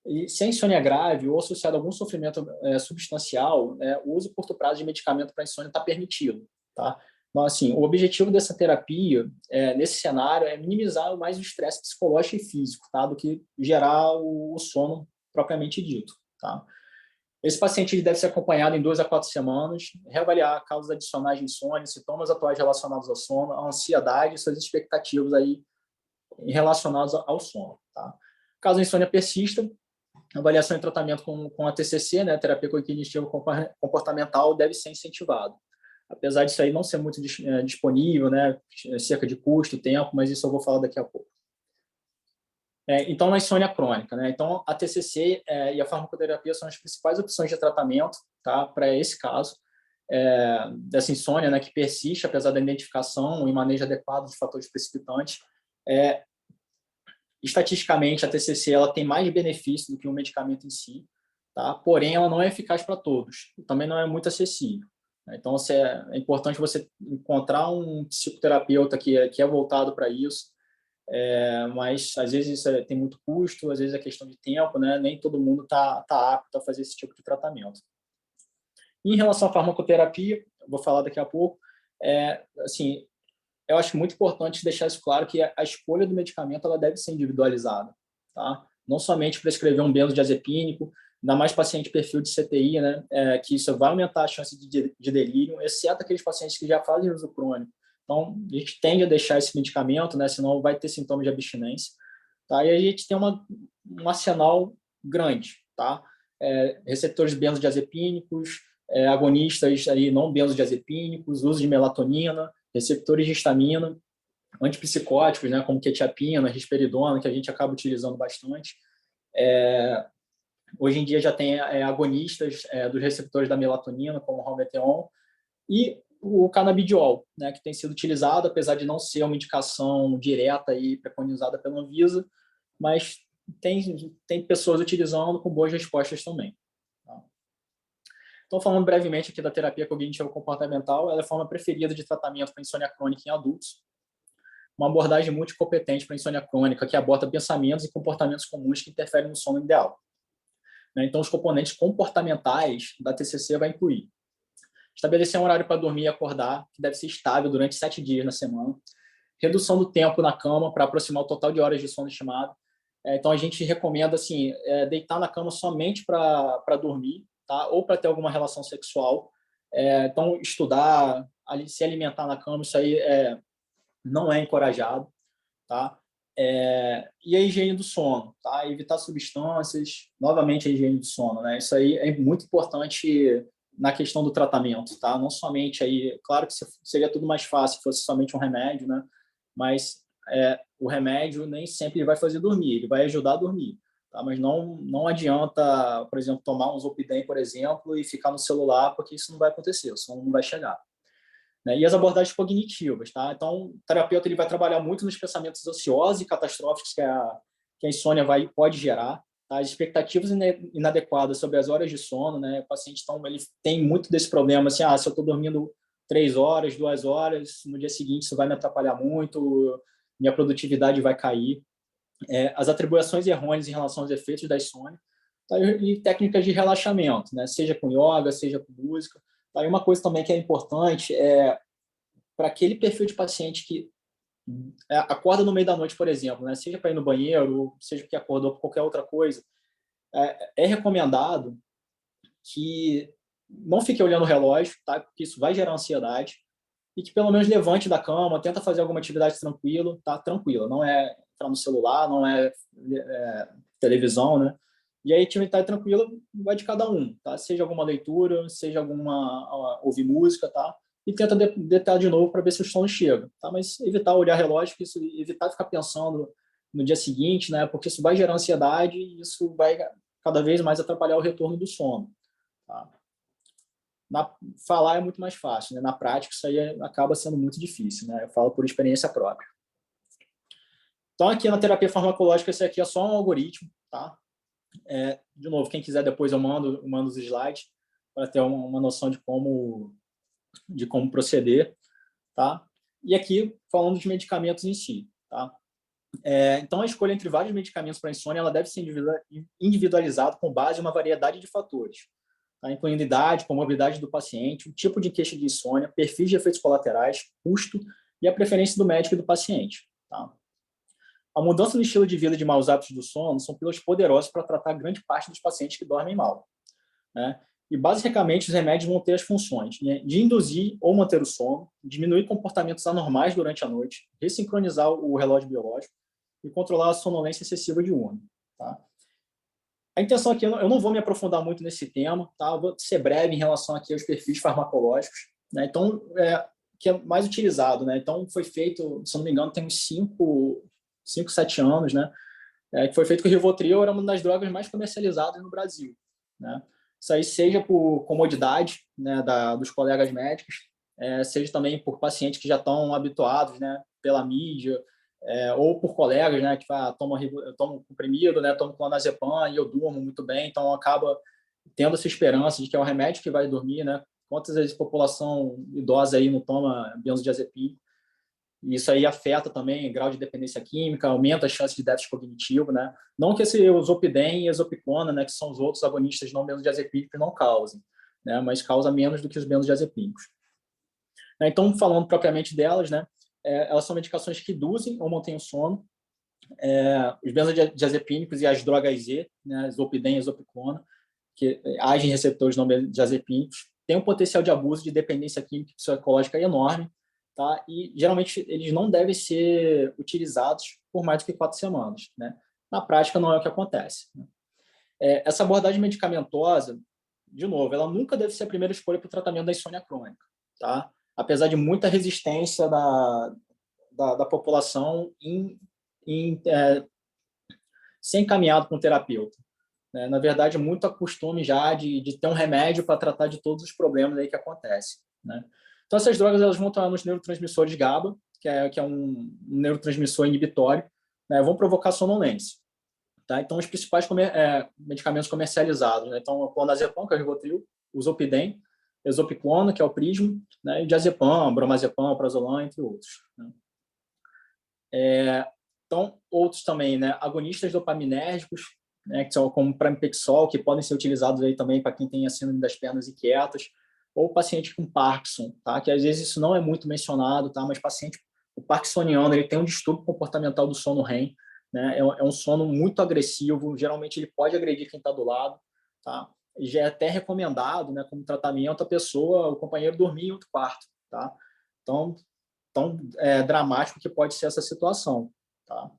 E se a insônia é grave ou associada a algum sofrimento substancial, o uso a curto prazo de medicamento para insônia está permitido. Tá? Então, assim, o objetivo dessa terapia, nesse cenário, é minimizar mais o estresse psicológico e físico, tá? Do que gerar o sono propriamente dito. Tá? Esse paciente deve ser acompanhado em 2 a 4 semanas, reavaliar causas adicionais de insônia, sintomas atuais relacionados ao sono, a ansiedade e suas expectativas aí relacionadas ao sono. Tá? Caso a insônia persista, avaliação e tratamento com a TCC, né, terapia cognitivo comportamental, deve ser incentivado. Apesar disso aí não ser muito disponível, né, cerca de custo, tempo, mas isso eu vou falar daqui a pouco. Então, na insônia crônica, né, então a TCC e a farmacoterapia são as principais opções de tratamento, tá, para esse caso dessa insônia, né, que persiste, apesar da identificação e manejo adequado de fatores precipitantes. Estatisticamente, a TCC ela tem mais benefício do que o medicamento em si, tá? Porém, ela não é eficaz para todos, também não é muito acessível. Então, é importante você encontrar um psicoterapeuta que é voltado para isso, mas às vezes isso tem muito custo, às vezes é questão de tempo, né? Nem todo mundo está apto a fazer esse tipo de tratamento. Em relação à farmacoterapia, eu vou falar daqui a pouco, assim, eu acho muito importante deixar isso claro que a escolha do medicamento ela deve ser individualizada, tá? Não somente prescrever um benzodiazepínico, ainda mais paciente perfil de CTI, né? Que isso vai aumentar a chance de delírio, exceto aqueles pacientes que já fazem uso crônico. Então, a gente tende a deixar esse medicamento, né? Senão vai ter sintomas de abstinência, tá? E a gente tem um arsenal grande, tá? Receptores benzodiazepínicos, agonistas aí não benzodiazepínicos, uso de melatonina, receptores de histamina, antipsicóticos, né, como quetiapina, risperidona, que a gente acaba utilizando bastante. Hoje em dia já tem agonistas dos receptores da melatonina, como o Halmeteon, e o canabidiol, né, que tem sido utilizado, apesar de não ser uma indicação direta e preconizada pela Anvisa, mas tem pessoas utilizando com boas respostas também. Então, falando brevemente aqui da terapia cognitivo-comportamental, ela é a forma preferida de tratamento para insônia crônica em adultos. Uma abordagem multicompetente para insônia crônica que aborda pensamentos e comportamentos comuns que interferem no sono ideal. Então, os componentes comportamentais da TCC vai incluir estabelecer um horário para dormir e acordar, que deve ser estável durante 7 dias na semana. Redução do tempo na cama para aproximar o total de horas de sono estimado. Então, a gente recomenda assim, deitar na cama somente para dormir, tá? Ou para ter alguma relação sexual. Então, estudar, se alimentar na cama, isso aí não é encorajado. Tá? E a higiene do sono, tá? Evitar substâncias, novamente a higiene do sono, né? Isso aí é muito importante na questão do tratamento, tá? Não somente aí, claro que seria tudo mais fácil se fosse somente um remédio, né? Mas o remédio nem sempre ele vai fazer dormir, ele vai ajudar a dormir. Tá? Mas não adianta, por exemplo, tomar um Zolpidem, por exemplo, e ficar no celular, porque isso não vai acontecer, o sono não vai chegar. Né? E as abordagens cognitivas. Tá? Então, o terapeuta ele vai trabalhar muito nos pensamentos ansiosos e catastróficos que a insônia pode gerar. Tá? As expectativas inadequadas sobre as horas de sono. Né? O paciente então, ele tem muito desse problema, assim, se eu estou dormindo 3 horas, 2 horas, no dia seguinte isso vai me atrapalhar muito, minha produtividade vai cair. As atribuições errôneas em relação aos efeitos da insônia, tá? E técnicas de relaxamento, né? Seja com yoga, seja com música. Tá? E uma coisa também que é importante para aquele perfil de paciente que acorda no meio da noite, por exemplo, né? Seja para ir no banheiro, seja porque acordou por qualquer outra coisa, é recomendado que não fique olhando o relógio, tá? Porque isso vai gerar ansiedade, e que pelo menos levante da cama, tenta fazer alguma atividade tranquila, tá? Tranquila, não é entrar no celular, não é televisão, né? E aí, atividade tranquila vai de cada um, tá? Seja alguma leitura, seja ouvir música, tá? E tenta deitar de novo para ver se o sono chega, tá? Mas evitar olhar relógio, evitar ficar pensando no dia seguinte, né? Porque isso vai gerar ansiedade e isso vai cada vez mais atrapalhar o retorno do sono, tá? Falar é muito mais fácil, né? Na prática isso aí acaba sendo muito difícil, né? Eu falo por experiência própria. Então aqui na terapia farmacológica esse aqui é só um algoritmo, tá? De novo, quem quiser depois eu mando os slides para ter uma noção de como proceder, tá? E aqui, falando dos medicamentos em si, tá? Então, a escolha entre vários medicamentos para insônia ela deve ser individualizada com base em uma variedade de fatores, tá? Incluindo idade, comorbidade do paciente, o tipo de queixa de insônia, perfis de efeitos colaterais, custo e a preferência do médico e do paciente, tá? A mudança no estilo de vida e de maus hábitos do sono são pílulas poderosas para tratar grande parte dos pacientes que dormem mal, né? E, basicamente, os remédios vão ter as funções, né, de induzir ou manter o sono, diminuir comportamentos anormais durante a noite, ressincronizar o relógio biológico e controlar a sonolência excessiva diurna, tá? A intenção aqui, eu não vou me aprofundar muito nesse tema, tá? Eu vou ser breve em relação aqui aos perfis farmacológicos, né? Então, que é mais utilizado, né? Então, foi feito, se não me engano, tem uns 5, 7 anos, né? Que foi feito que o Rivotril era uma das drogas mais comercializadas no Brasil, né? Isso aí seja por comodidade, né, dos colegas médicos, seja também por pacientes que já estão habituados, né, pela mídia, ou por colegas, né, que tomo comprimido, né, tomo clonazepam e eu durmo muito bem, então acaba tendo essa esperança de que é o remédio que vai dormir, né? Quantas vezes a população idosa aí não toma benzodiazepina? E isso aí afeta também o grau de dependência química, aumenta as chances de déficit cognitivo, né? Não que o Zolpidem e a Zolpicona, né, que são os outros agonistas não benzodiazepínicos, não causem, né? Mas causa menos do que os benzodiazepínicos. Então, falando propriamente delas, né, elas são medicações que induzem ou mantêm o sono. Os benzodiazepínicos e as drogas Z, né, Zolpidem e Zolpicona, que agem em receptores não benzodiazepínicos, têm um potencial de abuso de dependência química e psicológica enorme, tá? E geralmente eles não devem ser utilizados por mais do que 4 semanas, né? Na prática não é o que acontece, né? Essa abordagem medicamentosa, de novo, ela nunca deve ser a primeira escolha para o tratamento da insônia crônica, tá? Apesar de muita resistência da população em ser encaminhado com um terapeuta, né? Na verdade, muito costume já de ter um remédio para tratar de todos os problemas aí que acontecem, né? Então, essas drogas elas vão atuar nos neurotransmissores GABA, que é um neurotransmissor inibitório, né? Vão provocar sonolência, tá? Então, os principais medicamentos comercializados, né? Então, o clonazepam, que é o Rivotril, o Zolpidem, Exopiclona, que é o Prisma, né? E diazepam, bromazepam, prazolam, entre outros, né? Então, outros também, né? Agonistas dopaminérgicos, né? Que são como pramipexol, que podem ser utilizados aí também para quem tem a síndrome das pernas inquietas, ou paciente com Parkinson, tá? Que às vezes isso não é muito mencionado, tá? Mas o parkinsoniano, ele tem um distúrbio comportamental do sono REM, né? É um sono muito agressivo, geralmente ele pode agredir quem está do lado, tá? E já é até recomendado, né, como tratamento, o companheiro dormir em outro quarto, tá? Então, tão dramático que pode ser essa situação, tá?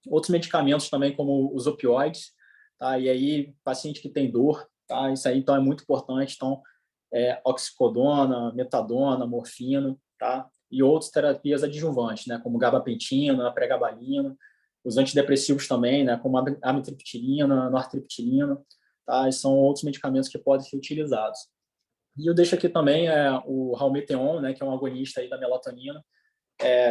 Outros medicamentos também, como os opioides, tá? E aí, paciente que tem dor, tá? Isso aí, então, é muito importante. Então, oxicodona, metadona, morfina, tá? E outras terapias adjuvantes, né? Como gabapentina, pregabalina, os antidepressivos também, né? Como amitriptilina, nortriptilina, tá? E são outros medicamentos que podem ser utilizados. E eu deixo aqui também o Halmeteon, né? Que é um agonista aí da melatonina,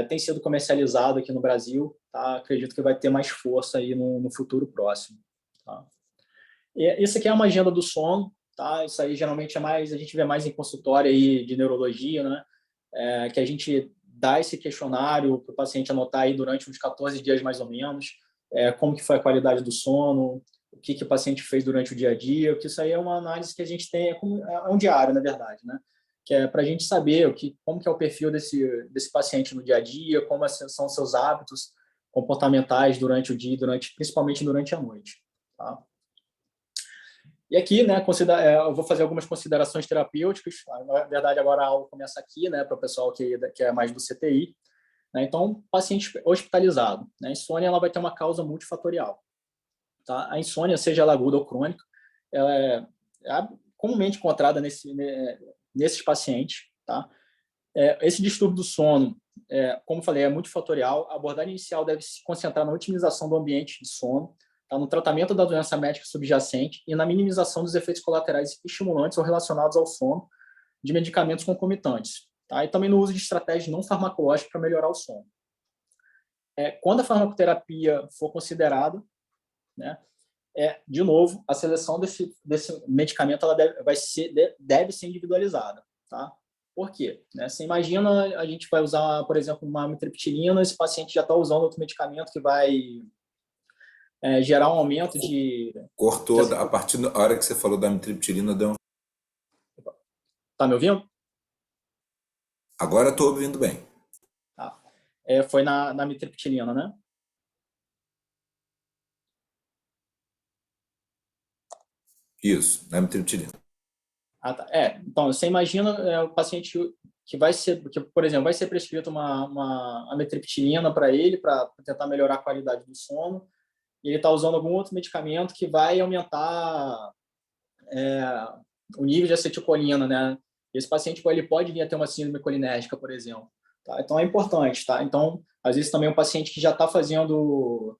tem sido comercializado aqui no Brasil, tá? Acredito que vai ter mais força aí no futuro próximo, tá? E isso aqui é uma agenda do sono, tá? Isso aí geralmente a gente vê mais em consultório aí de neurologia, né? Que a gente dá esse questionário para o paciente anotar aí durante uns 14 dias mais ou menos, como que foi a qualidade do sono, o que o paciente fez durante o dia a dia, que isso aí é uma análise que a gente tem, é um diário, na verdade, né? Que é para a gente saber como que é o perfil desse paciente no dia a dia, como são seus hábitos comportamentais durante o dia, principalmente durante a noite, tá? E aqui, né, eu vou fazer algumas considerações terapêuticas. Na verdade, agora a aula começa aqui, né, para o pessoal que é mais do CTI, né? Então, paciente hospitalizado, né? A insônia ela vai ter uma causa multifatorial, tá? A insônia, seja ela aguda ou crônica, ela é comumente encontrada nesses pacientes, tá? Esse distúrbio do sono, como falei, é multifatorial. A abordagem inicial deve se concentrar na otimização do ambiente de sono, tá? No tratamento da doença médica subjacente e na minimização dos efeitos colaterais estimulantes ou relacionados ao sono de medicamentos concomitantes, tá? E também no uso de estratégias não farmacológicas para melhorar o sono. Quando a farmacoterapia for considerada, né, de novo, a seleção desse medicamento ela deve ser individualizada, tá? Por quê? Né? Você imagina, a gente vai usar, por exemplo, uma amitriptilina, esse paciente já está usando outro medicamento que vai gerar um aumento de... Cortou, a partir da hora que você falou da amitriptilina, deu... Tá me ouvindo? Agora estou ouvindo bem. Tá. Foi na amitriptilina, né? Isso, na amitriptilina. Ah, tá. Então, você imagina o paciente que vai ser, que, por exemplo, vai ser prescrito uma amitriptilina para ele, para tentar melhorar a qualidade do sono, e ele está usando algum outro medicamento que vai aumentar o nível de acetilcolina, né? Esse paciente ele pode vir a ter uma síndrome colinérgica, por exemplo. Tá? Então, é importante, tá? Então, às vezes também um paciente que já está fazendo,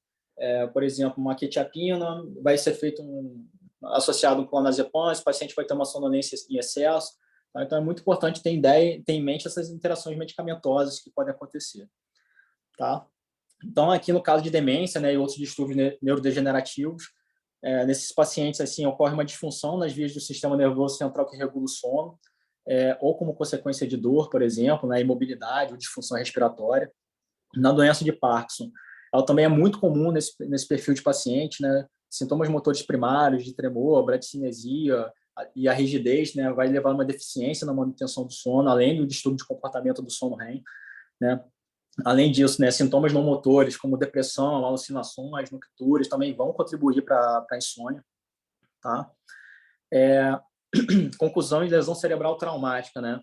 por exemplo, uma quetiapina, vai ser feito associado com clonazepam, esse paciente vai ter uma sonolência em excesso. Tá? Então, é muito importante ter em mente essas interações medicamentosas que podem acontecer. Tá? Então, aqui no caso de demência, né, e outros distúrbios neurodegenerativos, nesses pacientes, assim, ocorre uma disfunção nas vias do sistema nervoso central que regula o sono, ou como consequência de dor, por exemplo, né, imobilidade ou disfunção respiratória. Na doença de Parkinson, ela também é muito comum nesse perfil de paciente, né, sintomas motores primários de tremor, bradicinesia e a rigidez, né, vai levar a uma deficiência na manutenção do sono, além do distúrbio de comportamento do sono REM, né. Além disso, né, sintomas não motores, como depressão, alucinações, noctúrias, também vão contribuir para a insônia. Tá? Conclusão e lesão cerebral traumática. Né?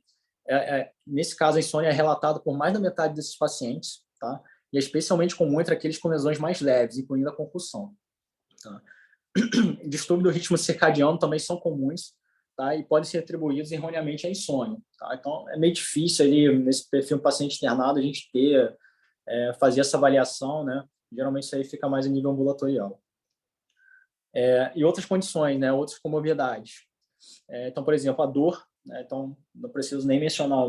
Nesse caso, a insônia é relatada por mais da metade desses pacientes, tá? E é especialmente comum entre aqueles com lesões mais leves, incluindo a concussão. Tá? Distúrbio do ritmo circadiano também são comuns, tá? E podem ser atribuídos erroneamente à insônia. Tá? Então, é meio difícil ali, nesse perfil paciente internado, a gente fazer essa avaliação, né? Geralmente isso aí fica mais em nível ambulatorial. E outras condições, né? Outras comorbidades. Então, por exemplo, a dor, né? Então, não preciso nem mencionar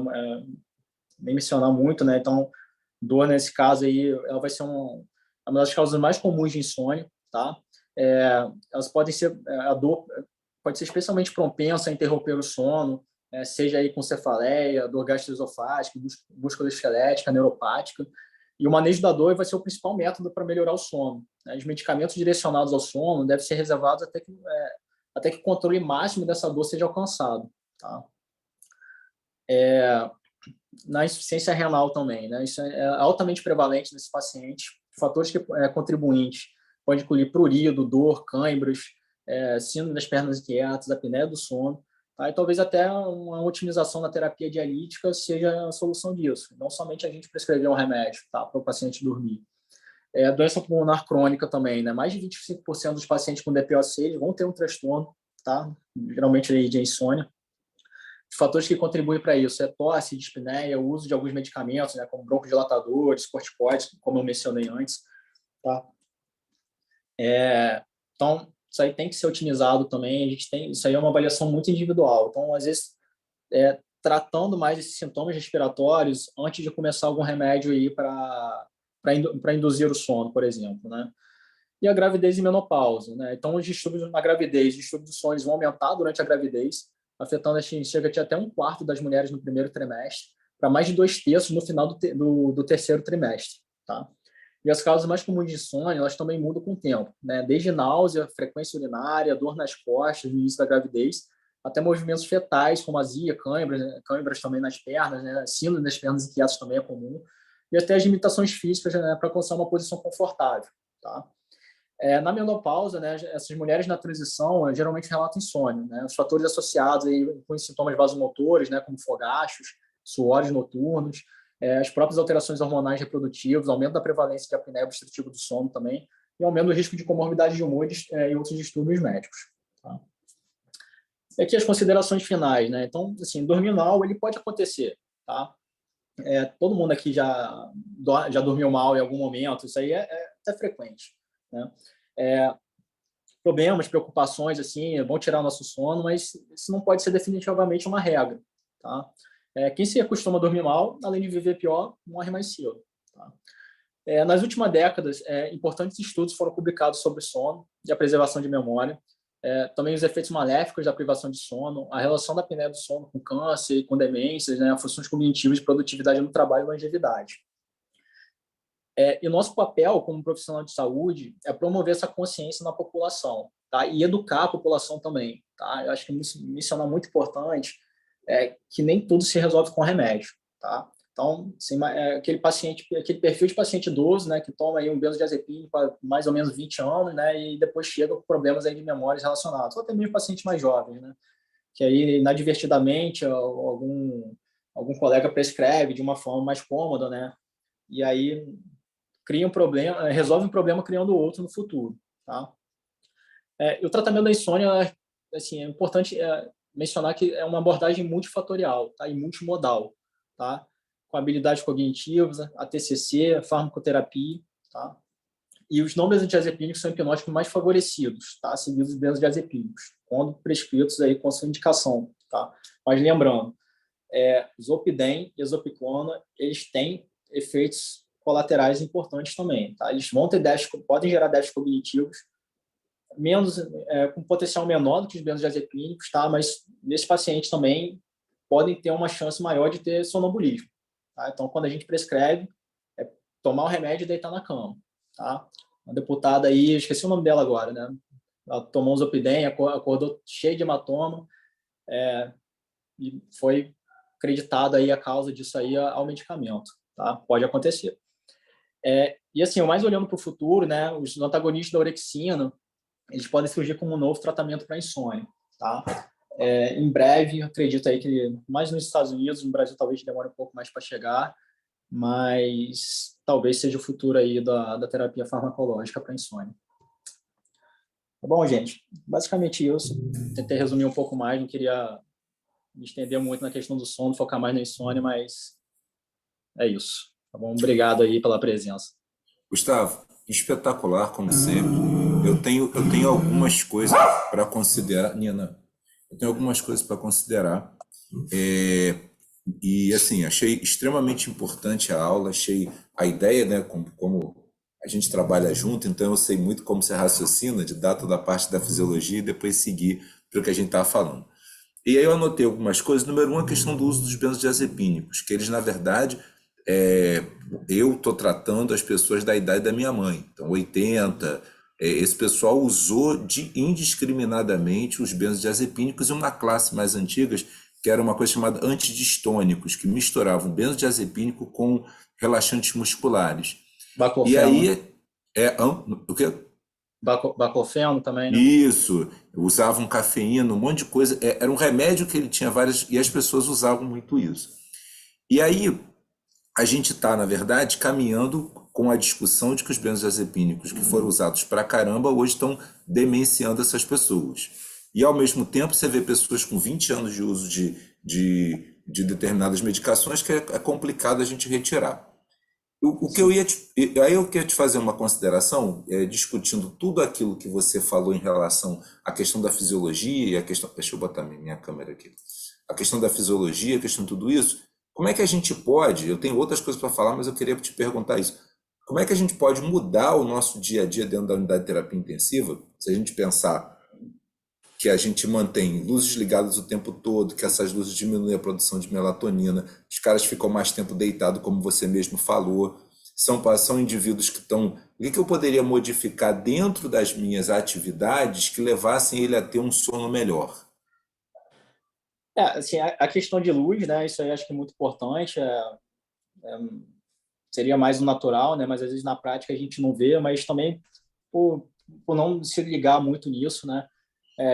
muito, né? Então, dor nesse caso aí, ela vai ser uma das causas mais comuns de insônia, tá? Elas podem ser, a dor pode ser especialmente propensa a interromper o sono, seja aí com cefaleia, dor gastroesofágica, musculoesquelética, neuropática. E o manejo da dor vai ser o principal método para melhorar o sono. Os medicamentos direcionados ao sono devem ser reservados até que o controle máximo dessa dor seja alcançado. Tá? Na insuficiência renal também, né? Isso é altamente prevalente nesse paciente. Fatores contribuintes podem incluir prurido, dor, cãibras, síndrome das pernas inquietas, apneia do sono. Tá? E talvez até uma otimização na terapia dialítica seja a solução disso. Não somente a gente prescrever um remédio, tá? Para o paciente dormir. Doença pulmonar crônica também, né? Mais de 25% dos pacientes com DPOC vão ter um transtorno, tá? Geralmente de insônia. Os fatores que contribuem para isso tosse, dispneia, o uso de alguns medicamentos, né? Como broncodilatadores, corticoides, como eu mencionei antes, tá? Então, isso aí tem que ser otimizado também. Isso aí é uma avaliação muito individual. Então, às vezes, tratando mais esses sintomas respiratórios antes de começar algum remédio aí para induzir o sono, por exemplo, né? E a gravidez e menopausa, né? Então, os distúrbios na gravidez, os distúrbios do sono vão aumentar durante a gravidez, afetando chega até 1/4 das mulheres no primeiro trimestre, para mais de 2/3 no final do terceiro trimestre, tá? E as causas mais comuns de insônia, elas também mudam com o tempo, né? Desde náusea, frequência urinária, dor nas costas no início da gravidez, até movimentos fetais, como azia, câimbras também nas pernas, né? Síndrome das pernas inquietas também é comum, e até as limitações físicas, né? Para alcançar uma posição confortável, tá? Na menopausa, né? Essas mulheres na transição geralmente relatam insônia, né? Os fatores associados aí com os sintomas vasomotores, né? Como fogachos, suores noturnos, as próprias alterações hormonais reprodutivas, aumento da prevalência de apneia obstrutiva do sono também, e aumento do risco de comorbidade de humor e outros distúrbios médicos. Tá? E aqui as considerações finais, né? Então, assim, dormir mal, ele pode acontecer, tá? Todo mundo aqui já dormiu mal em algum momento, isso aí é até frequente, né? Problemas, preocupações, assim, vão tirar o nosso sono, mas isso não pode ser definitivamente uma regra, tá? Quem se acostuma a dormir mal, além de viver pior, morre mais cedo. Tá? Nas últimas décadas, importantes estudos foram publicados sobre sono e a preservação de memória, também os efeitos maléficos da privação de sono, a relação da apneia do sono com câncer, com demências, né, funções cognitivas de produtividade no trabalho e longevidade. E o nosso papel como profissional de saúde é promover essa consciência na população, tá? E educar a população também. Tá? Eu acho que isso é muito importante, que nem tudo se resolve com remédio. Tá? Então, aquele perfil de paciente idoso, né, que toma aí um benzodiazepínico há mais ou menos 20 anos, né, e depois chega com problemas aí de memórias relacionados, ou até mesmo pacientes mais jovens, né, que aí, inadvertidamente, algum colega prescreve de uma forma mais cômoda, né, e aí cria um problema, resolve um problema criando outro no futuro. Tá? E o tratamento da insônia, assim, é importante mencionar que é uma abordagem multifatorial, tá? E multimodal, tá? Com habilidades cognitivas, a TCC, a farmacoterapia, tá? E os não benzodiazepínicos são hipnóticos mais favorecidos, tá? Seguidos dos benzodiazepínicos, quando prescritos aí com sua indicação, tá? Mas lembrando, Zolpidem e Zolpiclona, eles têm efeitos colaterais importantes também, tá? Eles vão ter podem gerar déficits cognitivos, com potencial menor do que os benzodiazepínicos, tá? Mas nesses pacientes também podem ter uma chance maior de ter sonambulismo. Tá? Então, quando a gente prescreve, tomar o remédio e deitar na cama. Tá? Uma deputada aí, esqueci o nome dela agora, né? Ela tomou um Zolpidem, acordou cheia de hematoma, e foi acreditada aí a causa disso aí ao medicamento. Tá? Pode acontecer. E assim, mais olhando para o futuro, né? Os antagonistas da orexina, eles podem surgir como um novo tratamento para insônia. Tá? Em breve, acredito aí que mais nos Estados Unidos, no Brasil talvez demore um pouco mais para chegar, mas talvez seja o futuro aí da terapia farmacológica para insônia. Tá bom, gente? Basicamente isso. Tentei resumir um pouco mais, não queria me estender muito na questão do sono, focar mais na insônia, mas é isso. Tá bom? Obrigado aí pela presença. Gustavo, espetacular, como sempre. Eu tenho algumas coisas para considerar. Nina, eu tenho algumas coisas para considerar. E, assim, achei extremamente importante a aula, achei a ideia, né, como a gente trabalha junto, então eu sei muito como você raciocina, de dar toda a parte da fisiologia e depois seguir para o que a gente estava falando. E aí eu anotei algumas coisas. Número um, a questão do uso dos benzodiazepínicos, que eles, na verdade, eu estou tratando as pessoas da idade da minha mãe, então 80, esse pessoal usou indiscriminadamente os benzodiazepínicos e uma classe mais antiga, que era uma coisa chamada antidistônicos, que misturavam benzodiazepínico com relaxantes musculares. Baclofeno. E aí, o quê? Baclofeno também, né? Isso, usavam cafeína, um monte de coisa. Era um remédio que ele tinha várias, e as pessoas usavam muito isso. E aí, a gente está, na verdade, caminhando com a discussão de que os benzodiazepínicos que foram usados pra caramba hoje estão demenciando essas pessoas. E, ao mesmo tempo, você vê pessoas com 20 anos de uso de determinadas medicações que é complicado a gente retirar. Aí eu queria te fazer uma consideração, discutindo tudo aquilo que você falou em relação à questão da fisiologia e a questão... Deixa eu botar minha câmera aqui. A questão da fisiologia, a questão de tudo isso. Como é que a gente pode... Eu tenho outras coisas para falar, mas eu queria te perguntar isso. Como é que a gente pode mudar o nosso dia a dia dentro da unidade de terapia intensiva, se a gente pensar que a gente mantém luzes ligadas o tempo todo, que essas luzes diminuem a produção de melatonina, os caras ficam mais tempo deitados, como você mesmo falou, são indivíduos que estão... O que eu poderia modificar dentro das minhas atividades que levassem ele a ter um sono melhor? Assim, a questão de luz, né, isso aí acho que é muito importante, seria mais o natural, né, mas às vezes na prática a gente não vê, mas também por não se ligar muito nisso, né,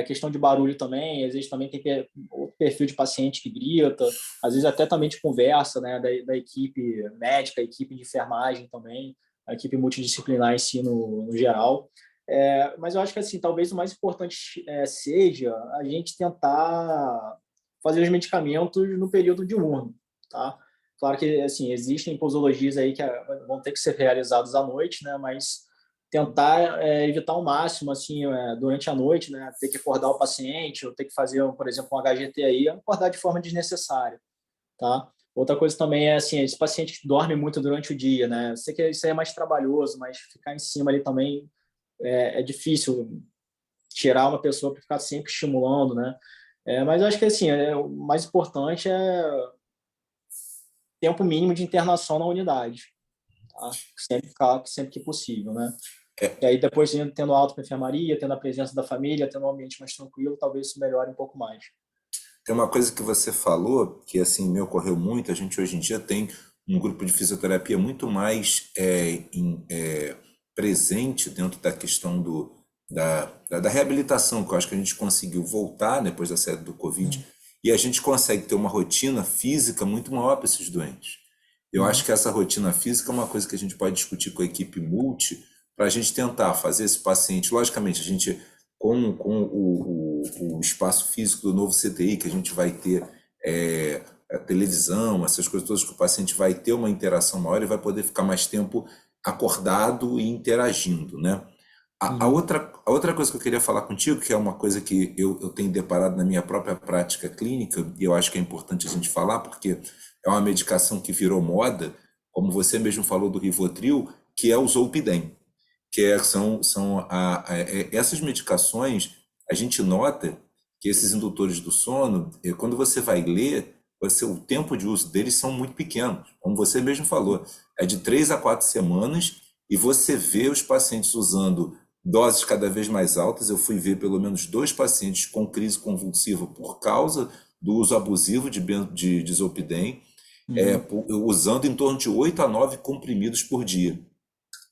questão de barulho também, às vezes também tem outro perfil de paciente que grita, às vezes até também de conversa, né, da equipe médica, a equipe de enfermagem também, a equipe multidisciplinar em si no geral. Mas eu acho que assim, talvez o mais importante seja a gente tentar fazer os medicamentos no período diurno, tá? Claro que assim, existem posologias aí que vão ter que ser realizados à noite, né, mas tentar evitar ao máximo, assim, durante a noite, né, ter que acordar o paciente, ou ter que fazer, por exemplo, um HGT aí, acordar de forma desnecessária, tá? Outra coisa também é assim, esse paciente que dorme muito durante o dia, né? Eu sei que isso aí é mais trabalhoso, mas ficar em cima ali também é difícil tirar uma pessoa para ficar sempre estimulando, né? Mas eu acho que assim, o mais importante é tempo mínimo de internação na unidade, tá? Sempre que possível, né? E aí depois tendo alta para enfermaria, tendo a presença da família, tendo um ambiente mais tranquilo, talvez isso melhore um pouco mais. Tem uma coisa que você falou que assim me ocorreu muito. A gente hoje em dia tem um grupo de fisioterapia muito mais presente dentro da questão da reabilitação, que eu acho que a gente conseguiu voltar depois da saída do Covid, e a gente consegue ter uma rotina física muito maior para esses doentes. Eu acho que essa rotina física é uma coisa que a gente pode discutir com a equipe multi para a gente tentar fazer esse paciente. Logicamente, a gente, com o espaço físico do novo CTI, que a gente vai ter a televisão, essas coisas todas, que o paciente vai ter uma interação maior e vai poder ficar mais tempo acordado e interagindo, né? A outra coisa que eu queria falar contigo, que é uma coisa que eu tenho deparado na minha própria prática clínica, e eu acho que é importante a gente falar, porque é uma medicação que virou moda, como você mesmo falou do Rivotril, que é o Zolpidem, essas medicações. A gente nota que esses indutores do sono, quando você vai ler, o tempo de uso deles são muito pequenos, como você mesmo falou, é de 3 a 4 semanas, e você vê os pacientes usando doses cada vez mais altas. Eu fui ver pelo menos 2 pacientes com crise convulsiva por causa do uso abusivo de Zolpidem, usando em torno de 8 a 9 comprimidos por dia.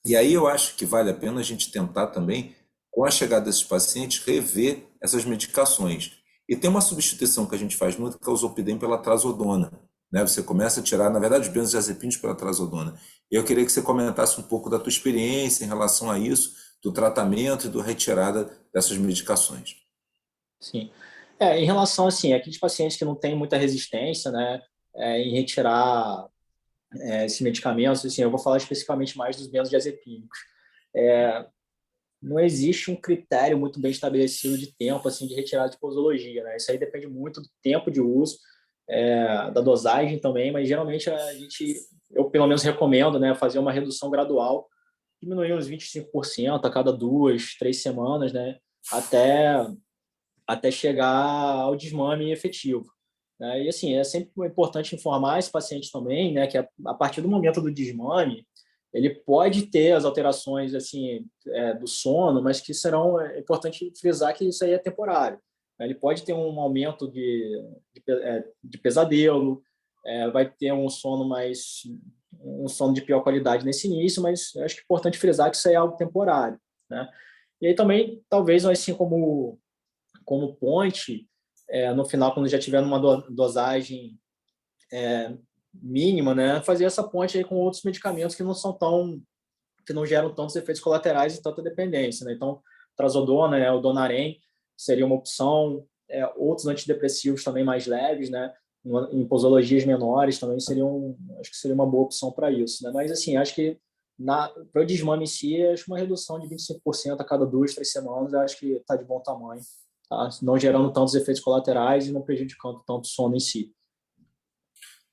E aí eu acho que vale a pena a gente tentar também, com a chegada desses pacientes, rever essas medicações. E tem uma substituição que a gente faz muito, que é o Zolpidem pela trazodona, né? Você começa a tirar, na verdade, os benzodiazepinas pela trazodona. E eu queria que você comentasse um pouco da tua experiência em relação a isso, do tratamento e da retirada dessas medicações. Sim. Em relação, assim, aqueles pacientes que não têm muita resistência, né, em retirar esses medicamentos, assim, eu vou falar especificamente mais dos benzodiazepínicos. Não existe um critério muito bem estabelecido de tempo, assim, de retirada de posologia, né? Isso aí depende muito do tempo de uso, da dosagem também, mas geralmente eu pelo menos recomendo, né, fazer uma redução gradual, diminuir uns 25% a cada 2, 3 semanas, né, até chegar ao desmame efetivo, né? E assim, é sempre importante informar esse paciente também, né, que a partir do momento do desmame, ele pode ter as alterações assim do sono, mas que serão importante frisar que isso aí é temporário. Ele pode ter um aumento de pesadelo, vai ter um sono de pior qualidade nesse início, mas acho que é importante frisar que isso aí é algo temporário, né? E aí também, talvez, assim como ponte, no final, quando já tiver numa dosagem mínima, né, fazer essa ponte aí com outros medicamentos que não geram tantos efeitos colaterais e tanta dependência, né? Então, trazodona, o Donarem seria uma opção, outros antidepressivos também mais leves, né, em posologias menores também acho que seria uma boa opção para isso, né? Mas assim, acho que para o desmame em si, acho que uma redução de 25% a cada 2, 3 semanas, acho que está de bom tamanho, tá? Não gerando tantos efeitos colaterais e não prejudicando tanto o sono em si.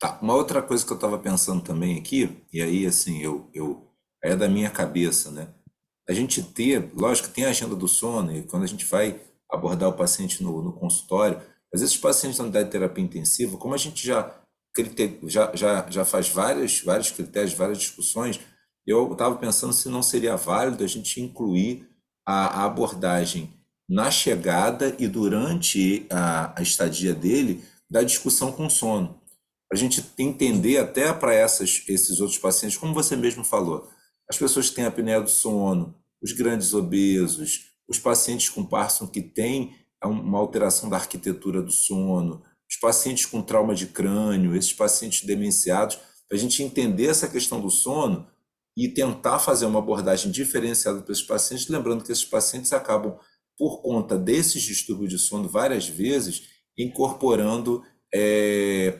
Tá, uma outra coisa que eu estava pensando também aqui, e aí assim, é da minha cabeça, né? A gente lógico que tem a agenda do sono, e quando a gente vai abordar o paciente no consultório, às vezes os pacientes na unidade de terapia intensiva, como a gente já faz vários critérios, várias discussões, eu estava pensando se não seria válido a gente incluir a abordagem na chegada e durante a estadia dele da discussão com sono. A gente entender até para esses outros pacientes, como você mesmo falou, as pessoas que têm apneia do sono, os grandes obesos, os pacientes com Parkinson que têm uma alteração da arquitetura do sono, os pacientes com trauma de crânio, esses pacientes demenciados, para a gente entender essa questão do sono e tentar fazer uma abordagem diferenciada para esses pacientes, lembrando que esses pacientes acabam, por conta desses distúrbios de sono, várias vezes incorporando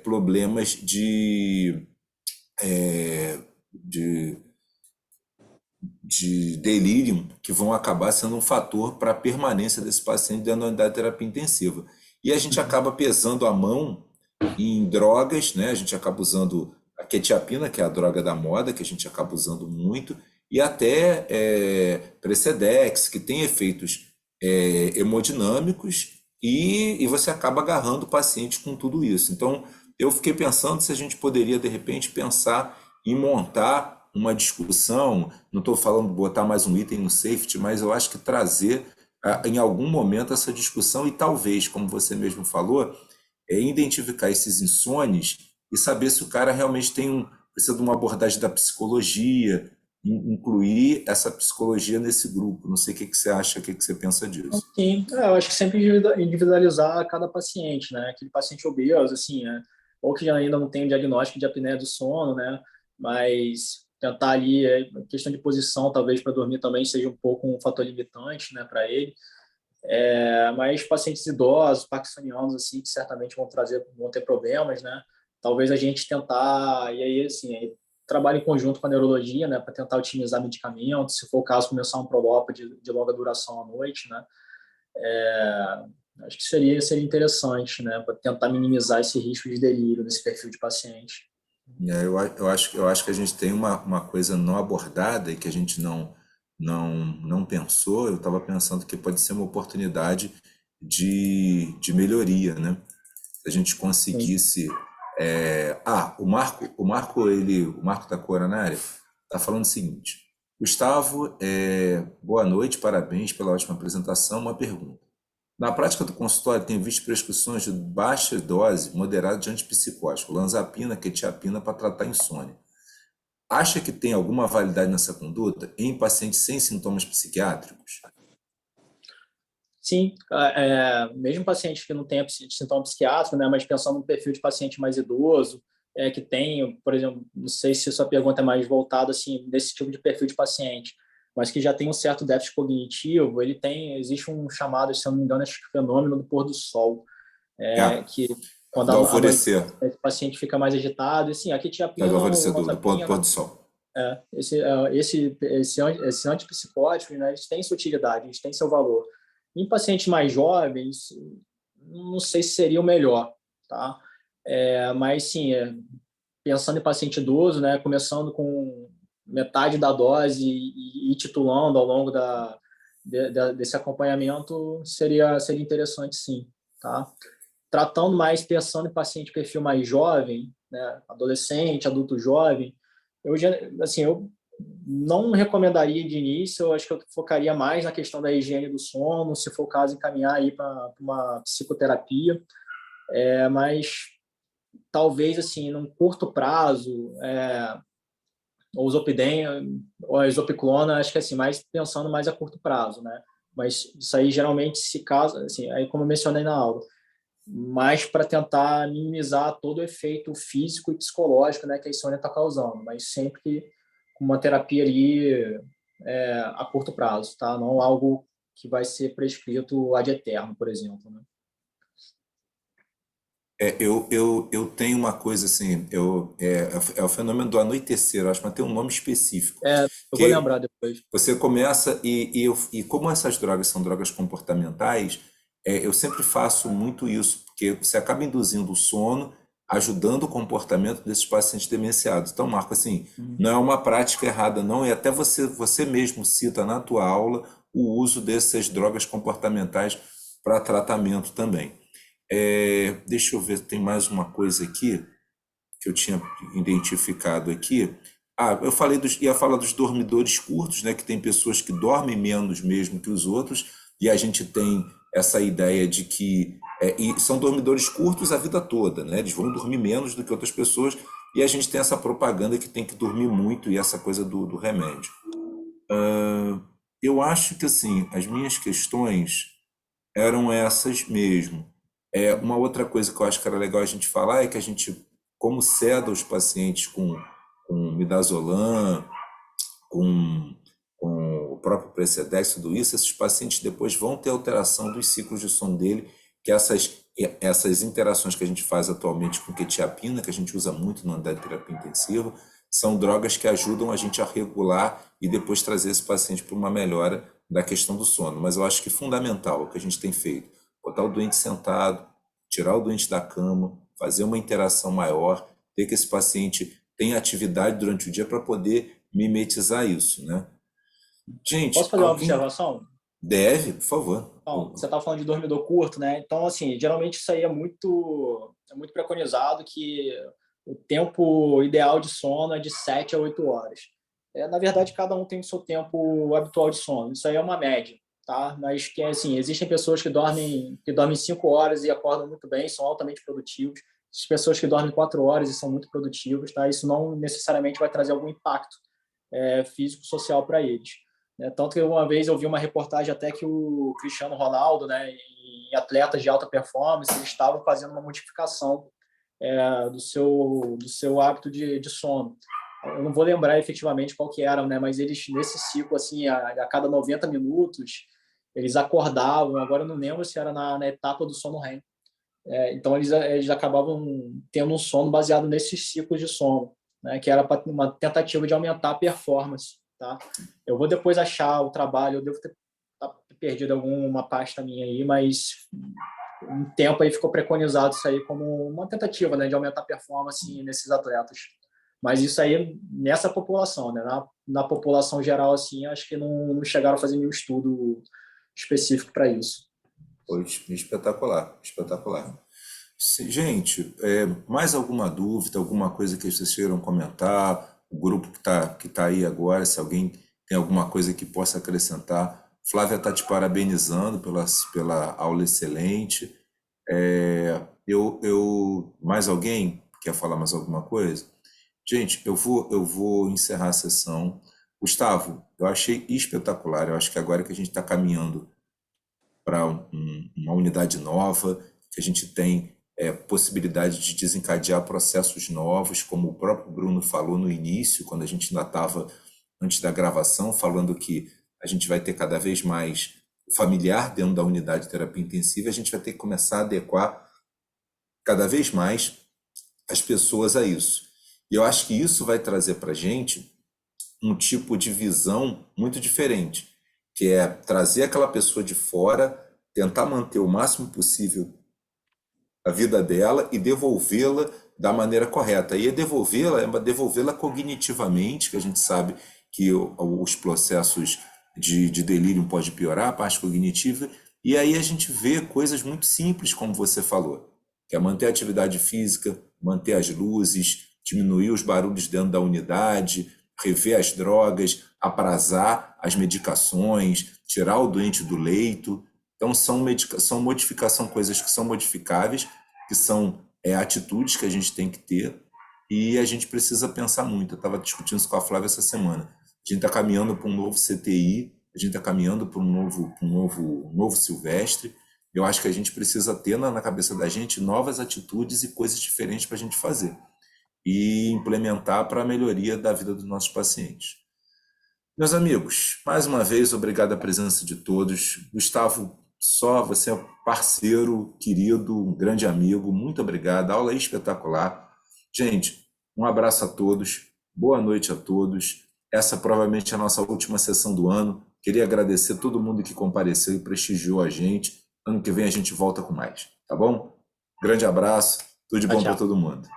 problemas de delírio, que vão acabar sendo um fator para a permanência desse paciente dentro da unidade de terapia intensiva. E a gente acaba pesando a mão em drogas, né? A gente acaba usando a quetiapina, que é a droga da moda, que a gente acaba usando muito, e até Precedex, que tem efeitos hemodinâmicos, e você acaba agarrando o paciente com tudo isso. Então, eu fiquei pensando se a gente poderia, de repente, pensar em montar uma discussão, não estou falando de botar mais um item no safety, mas eu acho que trazer em algum momento essa discussão e talvez, como você mesmo falou, identificar esses insones e saber se o cara realmente precisa de uma abordagem da psicologia, incluir essa psicologia nesse grupo. Não sei o que que você acha, o que que você pensa disso. Sim, eu acho que sempre individualizar cada paciente, né? Aquele paciente obeso, assim, né? Ou que ainda não tem o diagnóstico de apneia do sono, né? Mas tentar ali, a questão de posição, talvez para dormir também seja um pouco um fator limitante, né, para ele. Mas pacientes idosos, parkinsonianos, assim, que certamente vão ter problemas, né? Talvez a gente tentar, e aí, assim, trabalho em conjunto com a neurologia, né, para tentar otimizar medicamentos, se for o caso, começar um prolop de longa duração à noite, né? Acho que seria interessante, né, para tentar minimizar esse risco de delírio nesse perfil de paciente. Eu acho que a gente tem uma coisa não abordada e que a gente não pensou. Eu estava pensando que pode ser uma oportunidade de melhoria, né? Se a gente Sim. conseguisse. O Marco da Coronária está falando o seguinte: Gustavo, boa noite, parabéns pela ótima apresentação. Uma pergunta. Na prática do consultório, tenho visto prescrições de baixa dose, moderada de antipsicótico, olanzapina, quetiapina para tratar insônia. Acha que tem alguma validade nessa conduta em pacientes sem sintomas psiquiátricos? Sim, mesmo paciente que não tenha sintoma psiquiátrico, né, mas pensando no perfil de paciente mais idoso, que tem, por exemplo, não sei se a sua pergunta é mais voltada assim desse tipo de perfil de paciente, mas que já tem um certo déficit cognitivo, existe um chamado, se eu não me engano, acho que fenômeno do pôr do sol, É, que quando do a noite alvorecer, o paciente fica mais agitado, e assim, a do quetiapina ou alvorecer do pôr olanzapina, do sol. esse antipsicótico, né, eles têm sua utilidade, eles têm seu valor. Em pacientes mais jovens, não sei se seria o melhor, tá? Mas sim, pensando em paciente idoso, né, começando com metade da dose e titulando ao longo desse acompanhamento, seria interessante sim, tá? Tratando mais, pensando em paciente perfil mais jovem, né, adolescente, adulto jovem, eu não recomendaria de início, eu acho que eu focaria mais na questão da higiene do sono, se for o caso, encaminhar aí para uma psicoterapia, mas talvez, assim, num curto prazo, ou Zopidem, ou a Zopiclona, acho que assim, mais pensando mais a curto prazo, né? Mas isso aí geralmente se casa, assim, aí como eu mencionei na aula, mais para tentar minimizar todo o efeito físico e psicológico, né, que a insônia está causando, mas sempre com uma terapia ali a curto prazo, tá? Não algo que vai ser prescrito ad eterno, por exemplo, né? Eu tenho uma coisa assim, é o fenômeno do anoitecer, eu acho, mas tem um nome específico, Eu vou que lembrar depois. você começa e como essas drogas são drogas comportamentais, eu sempre faço muito isso, porque você acaba induzindo o sono, ajudando o comportamento desses pacientes demenciados. Então, Marco, assim, Uhum. não é uma prática errada, não, e até você mesmo cita na tua aula o uso dessas drogas comportamentais para tratamento também. Deixa eu ver, tem mais uma coisa aqui que eu tinha identificado aqui. Eu ia falar dos dormidores curtos, né? Que tem pessoas que dormem menos mesmo que os outros, e a gente tem essa ideia de que e são dormidores curtos a vida toda, né? Eles vão dormir menos do que outras pessoas, e a gente tem essa propaganda que tem que dormir muito e essa coisa do remédio. Eu acho que assim, as minhas questões eram essas mesmo. Uma outra coisa que eu acho que era legal a gente falar é que a gente, como ceda os pacientes com midazolam, com, com o próprio Precedex, tudo isso, esses pacientes depois vão ter alteração dos ciclos de sono dele, que essas interações que a gente faz atualmente com quetiapina, que a gente usa muito no andar de terapia intensiva, são drogas que ajudam a gente a regular e depois trazer esse paciente para uma melhora da questão do sono. Mas eu acho que fundamental o que a gente tem feito, botar o doente sentado, tirar o doente da cama, fazer uma interação maior, ter que esse paciente tenha atividade durante o dia para poder mimetizar isso, né? Posso Gente, fazer uma alguém observação? deve, por favor. Então, você estava falando de dormidor curto, né? Então, assim, geralmente isso aí é muito preconizado que o tempo ideal de sono é de 7 a 8 horas. Na verdade, cada um tem o seu tempo habitual de sono. Isso aí é uma média, tá? Mas que assim, existem pessoas que dormem 5 horas e acordam muito bem, são altamente produtivos. Existem pessoas que dormem 4 horas e são muito produtivos, tá? Isso não necessariamente vai trazer algum impacto físico social para eles. Tanto que uma vez eu vi uma reportagem até que o Cristiano Ronaldo, né, em atletas de alta performance, eles estavam fazendo uma modificação do seu hábito de sono. Eu não vou lembrar efetivamente qual que era, né, mas eles, nesse ciclo, assim, a cada 90 minutos, eles acordavam, agora eu não lembro se era na etapa do sono REM. Então, eles acabavam tendo um sono baseado nesses ciclos de sono, né, que era uma tentativa de aumentar a performance. Tá? Eu vou depois achar o trabalho, eu devo ter perdido alguma pasta minha aí, mas um tempo aí ficou preconizado isso aí como uma tentativa, né, de aumentar a performance nesses atletas. Mas isso aí nessa população, né? Na população geral, assim, acho que não chegaram a fazer nenhum estudo específico para isso. Foi espetacular, espetacular. Gente, mais alguma dúvida, alguma coisa que vocês queiram comentar? O grupo que tá aí agora, se alguém tem alguma coisa que possa acrescentar. Flávia está te parabenizando pela aula excelente. Mais alguém quer falar mais alguma coisa? Gente, eu vou encerrar a sessão. Gustavo, eu achei espetacular. Eu acho que agora que a gente está caminhando para uma unidade nova, que a gente tem possibilidade de desencadear processos novos, como o próprio Bruno falou no início, quando a gente ainda estava antes da gravação, falando que a gente vai ter cada vez mais familiar dentro da unidade de terapia intensiva, a gente vai ter que começar a adequar cada vez mais as pessoas a isso. E eu acho que isso vai trazer para a gente um tipo de visão muito diferente, que é trazer aquela pessoa de fora, tentar manter o máximo possível a vida dela e devolvê-la da maneira correta. E devolvê-la é devolvê-la cognitivamente, que a gente sabe que os processos de delírio pode piorar a parte cognitiva, e aí a gente vê coisas muito simples, como você falou, que é manter a atividade física, manter as luzes, diminuir os barulhos dentro da unidade, rever as drogas, aprazar as medicações, tirar o doente do leito. Então, são modificação, coisas que são modificáveis, que são atitudes que a gente tem que ter, e a gente precisa pensar muito. Eu estava discutindo isso com a Flávia essa semana. A gente está caminhando para um novo CTI, a gente está caminhando para um novo Silvestre. Eu acho que a gente precisa ter na cabeça da gente novas atitudes e coisas diferentes para a gente fazer e implementar para a melhoria da vida dos nossos pacientes. Meus amigos, mais uma vez, obrigado a presença de todos. Gustavo, só você é um parceiro, querido, um grande amigo. Muito obrigado. A aula é espetacular. Gente, um abraço a todos. Boa noite a todos. Essa provavelmente é a nossa última sessão do ano. Queria agradecer todo mundo que compareceu e prestigiou a gente. Ano que vem a gente volta com mais, tá bom? Grande abraço. Tudo de Tchau, bom para tchau. todo mundo.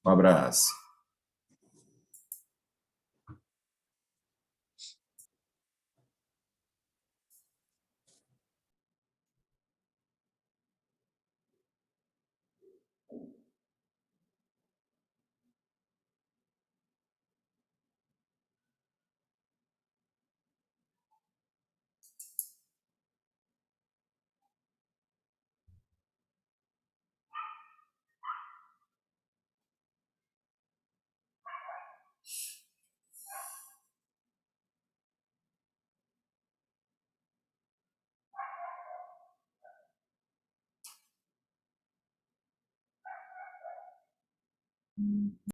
Um abraço.